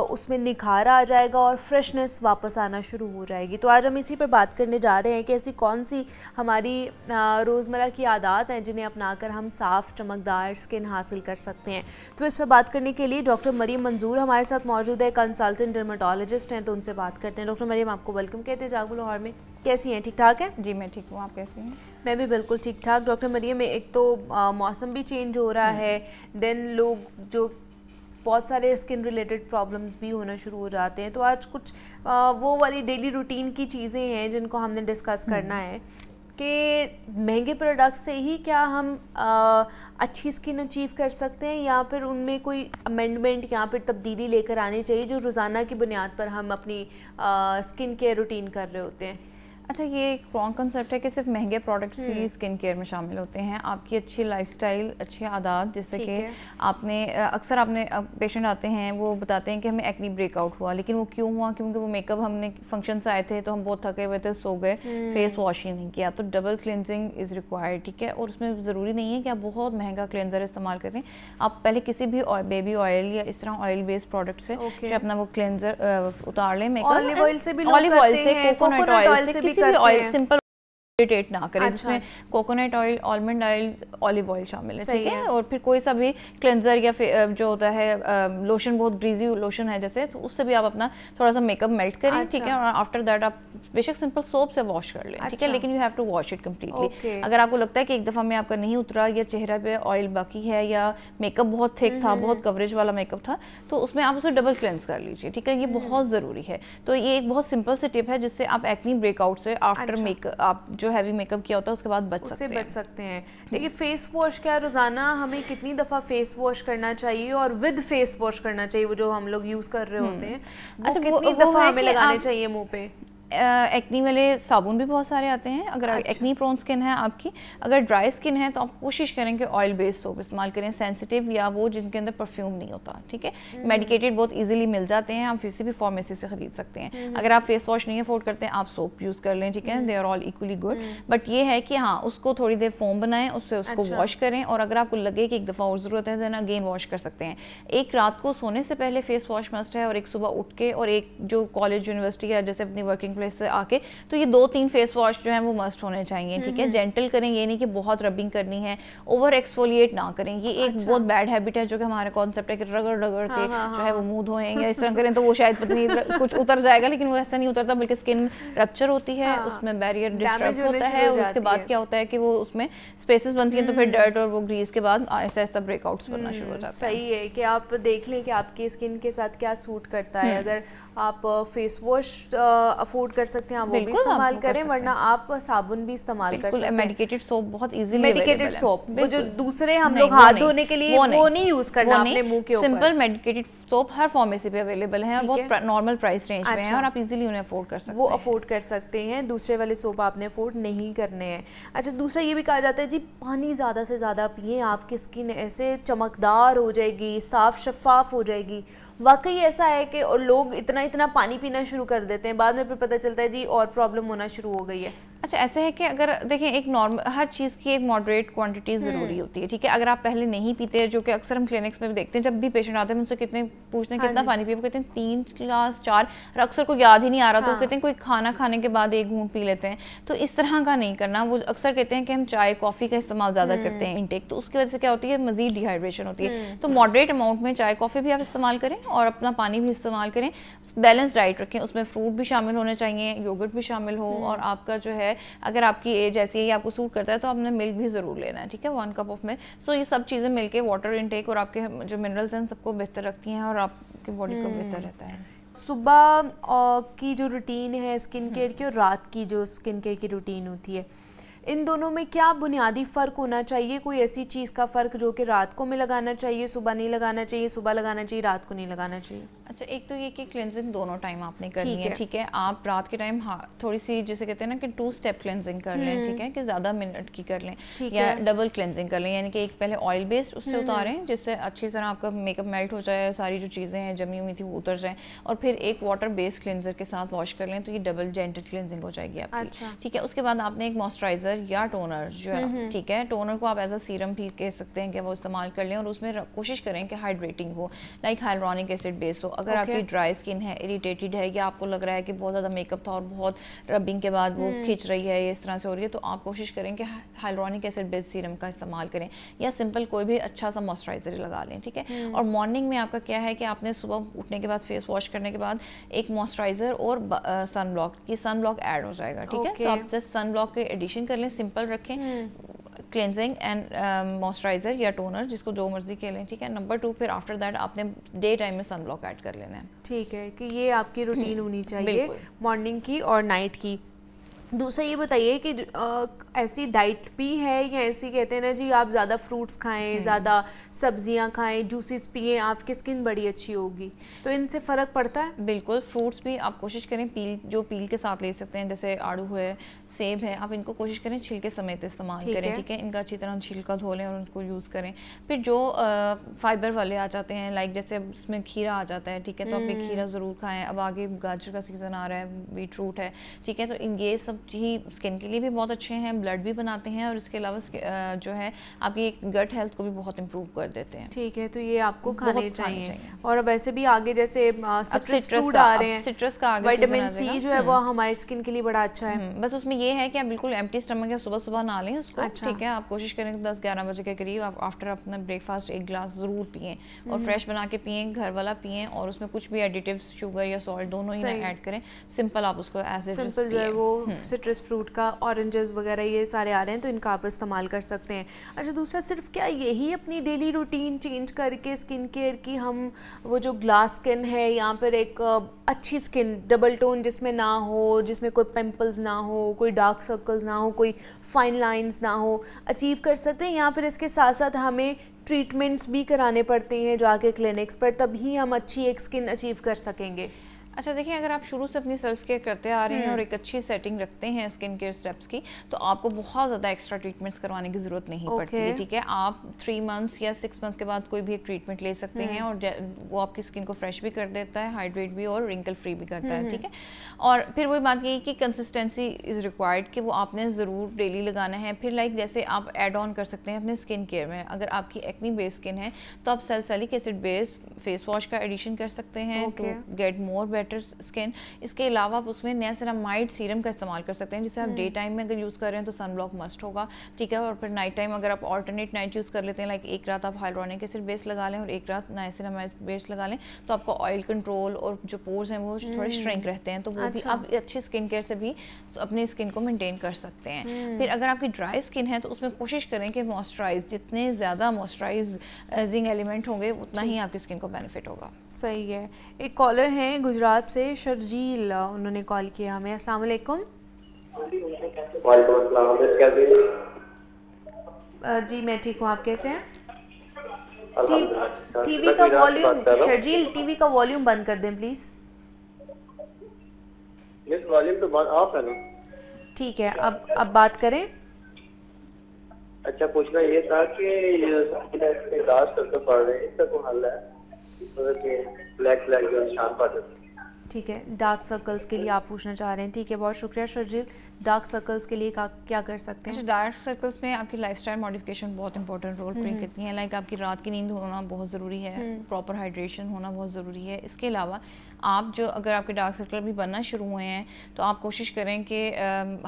उसमें निखार आ जाएगा और फ्रेशनेस वापस आना शुरू हो जाएगी। तो आज हम इसी पर बात करने जा रहे हैं कि ऐसी कौन सी हमारी रोज़मर्रा की आदत हैं जिन्हें अपनाकर हम साफ़, चमकदार स्किन हासिल कर सकते हैं। तो इस पर बात करने के लिए डॉक्टर मरियम मंजूर हमारे साथ मौजूद है, कंसल्टेंट डर्मेटोलॉजिस्ट हैं, तो उनसे बात करते हैं। डॉक्टर मरियम, आपको वेलकम कहते हैं जागो लाहौर में। कैसी हैं, ठीक ठाक हैं? जी मैं ठीक हूँ, आप कैसी हैं? मैं भी बिल्कुल ठीक ठाक। डॉक्टर मरियम, एक तो मौसम भी चेंज हो रहा है, देन लोग जो बहुत सारे स्किन रिलेटेड प्रॉब्लम्स भी होना शुरू हो जाते हैं, तो आज कुछ वो वाली डेली रूटीन की चीज़ें हैं जिनको हमने डिस्कस करना है कि महंगे प्रोडक्ट से ही क्या हम अच्छी स्किन अचीव कर सकते हैं, या फिर उनमें कोई अमेंडमेंट या फिर तब्दीली लेकर आनी चाहिए जो रोज़ाना की बुनियाद पर हम अपनी स्किन केयर रूटीन कर रहे होते हैं। अच्छा, ये एक रॉन्ग कंसेप्ट है कि सिर्फ महंगे प्रोडक्ट्स ही स्किन केयर में शामिल होते हैं। आपकी अच्छी लाइफस्टाइल, अच्छी आदत, जैसे कि आपने अक्सर आपने पेशेंट आते हैं वो बताते हैं कि हमें एक्नी ब्रेकआउट हुआ, लेकिन वो क्यों हुआ? क्योंकि वो मेकअप, हमने फंक्शन से आए थे तो हम बहुत थके हुए थे, सो गए, फेस वॉश ही नहीं किया। तो डबल क्लिनजिंग इज़ रिक्वायर्ड, ठीक है। और उसमें ज़रूरी नहीं है कि आप बहुत महंगा क्लेंजर इस्तेमाल करें। आप पहले किसी भी बेबी ऑयल या इस तरह ऑयल बेस्ड प्रोडक्ट से अपना वो क्लेंजर उतार लें। मेकअप ऑलिव ऑयल से भी, ऑलिव ऑयल से, कोकोनट ऑयल से, किसी भी ऑयल, सिंपल इरिटेट ना करें। अच्छा। जिसमें coconut oil, almond oil, olive oil शामिल है, ठीक है। और फिर कोई सा भी क्लेंजर या जो होता है लोशन, बहुत ग्रीजी लोशन है जैसे, तो उससे भी आप अपना थोड़ा सा मेकअप मेल्ट करें, ठीक है। और आफ्टर दैट आप बेशक सिंपल सोप से वॉश कर लें, ठीक है, लेकिन you have to wash it completely. अगर आपको लगता है कि एक दफ़ा में आपका नहीं उतरा, या चेहरा पे ऑयल बाकी है, या मेकअप बहुत थिक था, बहुत कवरेज वाला मेकअप था, तो उसमें आप उसे डबल क्लेंस कर लीजिए, ठीक है। ये बहुत ज़रूरी है। तो ये एक बहुत सिंपल सी टिप है जिससे आप एक्नी ब्रेकआउट से आफ्टर मेकअप, आप जो हैवी मेकअप किया होता है उसके बाद बच सकते हैं। लेकिन फेस वॉश क्या, रोजाना हमें कितनी दफ़ा फेस वॉश करना चाहिए और विद फेस वॉश करना चाहिए? वो जो हम लोग यूज़ कर रहे होते हैं, अच्छा, कितनी दफ़ा हमें लगाने चाहिए मुंह पे? एक्नी वाले साबुन भी बहुत सारे आते हैं। अगर एक्नी प्रोन स्किन है आपकी, अगर ड्राई स्किन है तो आप कोशिश करें कि ऑयल बेस्ड सोप इस्तेमाल करें, सेंसिटिव या वो जिनके अंदर परफ्यूम नहीं होता, ठीक है। मेडिकेटेड बहुत इजीली मिल जाते हैं, आप किसी भी फार्मेसी से खरीद सकते हैं। अगर आप फेस वॉश नहीं अफोर्ड करते हैं, आप सोप यूज़ कर लें, ठीक है, they are all equally good. But ये है कि हाँ, उसको थोड़ी देर फोम बनाएं, उससे उसको वॉश करें, और अगर आपको लगे कि एक दफ़ा और ज़रूरत है देन अगेन वॉश कर सकते हैं। एक रात को सोने से पहले फेस वॉश मस्ट है, और एक सुबह उठ के, और एक जो कॉलेज यूनिवर्सिटी या जैसे अपनी वर्किंग प्लेस से आके, तो ये 2-3 फेस वॉश जो हैं वो मस्ट होने चाहिए, ठीक है। जेंटल करें, ये नहीं कि बहुत रबिंग करनी है, ओवर एक्सफोलिएट ना करें। ये एक बहुत बैड हैबिट है जो कि हमारे कॉन्सेप्ट है कि रगड़ के जो है वो मुंह धोएं या इस तरह करें तो वो शायद पता नहीं कुछ उतर जाएगा, लेकिन वो ऐसा नहीं उतरता, बल्कि स्किन रप्चर होती है, उसमें बैरियर डिस्टर्ब होता है, और उसके बाद क्या होता है कि वो उसमें स्पेसेस बनती हैं, तो फिर डर्ट और वो ग्रीस के बाद ऐसा ऐसा ब्रेकआउट्स बनना शुरू हो जाता है। सही है कि आप देख लें कि आपकी स्किन के साथ क्या सूट करता है। अगर आप फेस वॉश अफोर्ड कर सकते हैं, आप वो भी इस्तेमाल करें, वरना आप साबुन भी इस्तेमाल कर सकते हैं। मेडिकेटेड सोप बहुत इजीली मेडिकेटेड सोप, वो जो दूसरे हम लोग हाथ धोने के लिए वो नहीं यूज करना अपने मुंह के ऊपर। सिंपल मेडिकेटेड सोप हर फार्मेसी पे अवेलेबल है, बहुत नॉर्मल प्राइस रेंज में है और आप इजीली उन्हें अफोर्ड कर सकते हैं। वो अफोर्ड कर सकते हैं, दूसरे वाले सोप आपने अफोर्ड नहीं करने हैं। अच्छा, दूसरा ये भी कहा जाता है जी पानी ज़्यादा से ज़्यादा पिए, आपकी स्किन ऐसे चमकदार हो जाएगी, साफ शफाफ हो जाएगी। वाकई ऐसा है कि और लोग इतना इतना पानी पीना शुरू कर देते हैं, बाद में फिर पता चलता है जी और प्रॉब्लम होना शुरू हो गई है। अच्छा, ऐसे है कि अगर देखें एक नॉर्मल हर चीज़ की एक मॉडरेट क्वांटिटी ज़रूरी होती है, ठीक है। अगर आप पहले नहीं पीते, जो कि अक्सर हम क्लिनिक्स में भी देखते हैं, जब भी पेशेंट आते हैं उनसे कितने पूछते हैं कितना पानी पिए, वो कहते हैं 3 गिलास 4, और अक्सर को याद ही नहीं आ रहा तो कहते हैं कोई खाना खाने के बाद 1 घूंट पी लेते हैं। तो इस तरह का नहीं करना। वो अक्सर कहते हैं कि हम चाय कॉफ़ी का इस्तेमाल ज़्यादा करते हैं इनटेक, तो उसकी वजह से क्या होती है, मज़ीद डिहाइड्रेशन होती है। तो मॉडरेट अमाउंट में चाय कॉफ़ी भी आप इस्तेमाल करें और अपना पानी भी इस्तेमाल करें। बैलेंस डाइट रखें, उसमें फ्रूट भी शामिल होने चाहिए, योगर्ट भी शामिल हो, और आपका जो है अगर आपकी एज ऐसी है आपको सूट करता है तो आपने मिल्क भी ज़रूर लेना है, ठीक है, 1 कप ऑफ मिल्क। सो ये सब चीज़ें मिलके वाटर इनटेक और आपके जो मिनरल्स हैं सबको बेहतर रखती हैं और आपकी बॉडी को बेहतर रहता है। सुबह की जो रूटीन है स्किन केयर की और रात की जो स्किन केयर की रूटीन होती है, इन दोनों में क्या बुनियादी फ़र्क होना चाहिए? कोई ऐसी चीज़ का फ़र्क जो कि रात को में लगाना चाहिए, सुबह नहीं लगाना चाहिए, सुबह लगाना चाहिए, रात को नहीं लगाना चाहिए? अच्छा, एक तो ये कि क्लेंजिंग दोनों टाइम आपने करनी है, ठीक है। आप रात के टाइम थोड़ी सी जैसे कहते हैं ना कि 2 स्टेप क्लेंजिंग कर लें, ठीक है, कि ज़्यादा मिनट की कर लें, या डबल क्लेंजिंग कर लें, यानी कि एक पहले ऑयल बेस्ड उससे उतारें जिससे अच्छी तरह आपका मेकअप मेल्ट हो जाए, सारी जो चीज़ें हैं जमी हुई थी वो उतर जाएँ, और फिर एक वाटर बेस्ड क्लेंजर के साथ वॉश कर लें, तो ये डबल जेंटल क्लेंजिंग हो जाएगी आपकी, ठीक है। उसके बाद आपने एक मॉइस्चराइजर या टोनर जो है, ठीक है, टोनर को आप एज अ सीरम भी कह सकते हैं कि वो इस्तेमाल कर लें, और उसमें कोशिश करें कि हाइड्रेटिंग हो, लाइक हाइलुरोनिक एसिड बेस्ड हो। अगर आपकी ड्राई स्किन है, इरिटेटेड है, या आपको लग रहा है कि बहुत ज़्यादा मेकअप था और बहुत रबिंग के बाद वो खिंच रही है, इस तरह से हो रही है, तो आप कोशिश करें कि हाइलुरोनिक एसिड बेस्ड सीरम का इस्तेमाल करें, या सिंपल कोई भी अच्छा सा मॉइस्चराइजर लगा लें, ठीक है। और मॉर्निंग में आपका क्या है कि आपने सुबह उठने के बाद फेस वॉश करने के बाद एक मॉइस्चराइजर और सन ब्लॉक, ये सन ब्लॉक ऐड हो जाएगा, ठीक है। तो आप जस्ट सन ब्लॉक के एडिशन कर लें, सिंपल रखें, क्लेंजिंग एंड मॉइस्चराइजर या टोनर जिसको जो मर्जी कह लें, ठीक है। नंबर 2, फिर आफ्टर दैट आपने डे टाइम में सन ब्लॉक ऐड कर लेना है, ठीक है, कि ये आपकी रूटीन होनी चाहिए मॉर्निंग की और नाइट की। दूसरा ये बताइए कि ऐसी डाइट भी है या ऐसी कहते हैं ना जी आप ज़्यादा फ्रूट्स खाएं, ज़्यादा सब्जियां खाएं, जूसेस पिए, आपकी स्किन बड़ी अच्छी होगी, तो इनसे फ़र्क पड़ता है? बिल्कुल, फ्रूट्स भी आप कोशिश करें पील के साथ ले सकते हैं, जैसे आड़ू है, सेब है, आप इनको कोशिश करें छिलके समेत इस्तेमाल करें, ठीक है। इनका अच्छी तरह छिलका धो लें और उनको यूज़ करें। फिर जो फाइबर वाले आ जाते हैं, लाइक जैसे उसमें खीरा आ जाता है, ठीक है, तो आप एक खीरा ज़रूर खाएँ। अब आगे गाजर का सीज़न आ रहा है, बीट रूट है, ठीक है, तो ये सब ही स्किन के लिए भी बहुत अच्छे हैं, ब्लड भी बनाते हैं, और इसके अलावा जो है आपकी गट हेल्थ को भी बहुत इंप्रूव कर देते हैं, ठीक है। तो ये आपको खाने चाहिए। और वैसे भी आगे जैसे सिट्रस फ्रूट आ रहे हैं, सिट्रस का आगे विटामिन सी जो है वो हमारी स्किन के लिए बड़ा अच्छा है। बस उसमें ये है कि आप बिल्कुल एम्प्टी स्टमक या सुबह सुबह ना लें उसको, ठीक है। आप कोशिश करें कि 10-11 बजे के करीब आप आफ्टर अपना ब्रेकफास्ट 1 गिलास ज़रूर पिएं, और फ्रेश बना के पिएं, घर वाला पिएं, और उसमें कुछ भी एडिटिव्स शुगर या सॉल्ट दोनों ही ना ऐड करें, सिंपल आप उसको एज सिंपल जो है वो सिट्रस फ्रूट का, ऑरेंजेस वगैरह ये सारे आ रहे हैं तो इनका आप इस्तेमाल कर सकते हैं। अच्छा, दूसरा सिर्फ क्या यही अपनी डेली रूटीन चेंज करके स्किन केयर की हम वो जो ग्लास स्किन है या फिर एक अच्छी स्किन डबल टोन जिसमें ना हो, जिसमें कोई पिंपल्स ना हो, कोई डार्क सर्कल्स ना हो, कोई फाइन लाइंस ना हो, अचीव कर सकते हैं, या फिर इसके साथ साथ हमें ट्रीटमेंट्स भी कराने पड़ते हैं जाके क्लिनिक्स पर, तभी हम अच्छी एक स्किन अचीव कर सकेंगे? अच्छा, देखिए, अगर आप शुरू से अपनी सेल्फ केयर करते आ रहे हैं और एक अच्छी सेटिंग रखते हैं स्किन केयर स्टेप्स की, तो आपको बहुत ज़्यादा एक्स्ट्रा ट्रीटमेंट्स करवाने की ज़रूरत नहीं पड़ती है, ठीक है। आप 3 मंथ्स या 6 मंथ्स के बाद कोई भी एक ट्रीटमेंट ले सकते हैं, और वो आपकी स्किन को फ्रेश भी कर देता है, हाइड्रेट भी और रिंकल फ्री भी करता है, ठीक है। और फिर वही बात यही कि कंसिस्टेंसी इज़ रिक्वायर्ड, कि वो आपने ज़रूर डेली लगाना है। फिर लाइक जैसे आप एड ऑन कर सकते हैं अपने स्किन केयर में, अगर आपकी एक्नी बेस्ड स्किन है तो आप salicylic acid based face wash का एडिशन कर सकते हैं to get more better skin. इसके अलावा आप उसमें नियासिनामाइड सीरम का इस्तेमाल कर सकते हैं, जिसे आप डे टाइम में अगर यूज़ कर रहे हैं तो सन ब्लॉक मस्ट होगा, ठीक है। और फिर नाइट टाइम अगर आप ऑल्टरनेट नाइट यूज़ कर लेते हैं, लाइक एक रात आप हाइलुरोनिक एसिड बेस लगा लें और एक रात नियासिनामाइड बेस लगा लें, तो आपका ऑयल कंट्रोल और जो पोर्स हैं वो थोड़े श्रिंक रहते हैं, तो वो भी आप अच्छी स्किन केयर से भी तो अपनी स्किन को मेंटेन कर सकते हैं। फिर अगर आपकी ड्राई स्किन है तो उसमें कोशिश करें कि मॉइस्चराइज, जितने ज़्यादा मॉइस्चराइजिंग एलिमेंट होंगे उतना ही आपकी स्किन को बेनिफिट होगा। सही है। एक कॉलर हैं गुजरात से, शर्जील, उन्होंने कॉल किया हमें। अस्सलाम वालेकुम। वालेकुम अस्सलाम, कैसे हैं? जी मैं ठीक हूँ, आप कैसे हैं? अल्हम्दुलिल्लाह। टीवी का वॉल्यूम, शर्जील टीवी का वॉल्यूम बंद कर दें प्लीज़। मिस वॉल्यूम तो ऑफ है ना? ठीक है, अब बात करें। अच्छा, पूछना ये था कि दास करके पढ़ रहे हैं, इसका कोई हल है? ब्लैक ब्लैक जो निशान पड़ते हैं। ठीक है, डार्क सर्कल्स के लिए आप पूछना चाह रहे हैं। ठीक है, बहुत शुक्रिया शर्जील। डार्क सर्कल्स के लिए क्या कर सकते हैं? अच्छा, डार्क सर्कल्स में आपकी लाइफस्टाइल मॉडिफिकेशन बहुत इंपॉर्टेंट रोल प्ले करती है। लाइक आपकी रात की नींद होना बहुत ज़रूरी है, प्रॉपर हाइड्रेशन होना बहुत ज़रूरी है। इसके अलावा आप जो अगर आपके डार्क सर्कल भी बनना शुरू हुए हैं तो आप कोशिश करें कि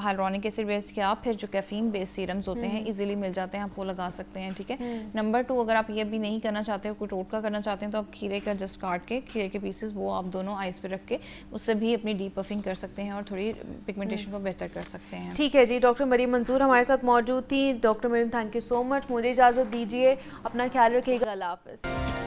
हाइलुरोनिक एसिड बेस्ड या फिर जो कैफीन बेस्ड सीरम्स होते हैं इजीली मिल जाते हैं, आप वो लगा सकते हैं। ठीक है। नंबर 2, अगर आप ये भी नहीं करना चाहते हो, कोई टोटका करना चाहते हैं, तो आप खीरे का जस्ट काट के खीरे के पीसेस वो आप दोनों आइस पे रख के उससे भी अपनी डीप पफिंग कर सकते हैं और थोड़ी पिगमेंटेशन को बेहतर कर सकते हैं। ठीक है जी, डॉक्टर मरीम मंसूर हमारे साथ मौजूद थी। Doctor Maryam, thank you so much. मुझे इजाज़त दीजिए, अपना ख्याल रखिएगा। अल्लाह हाफ़िज़।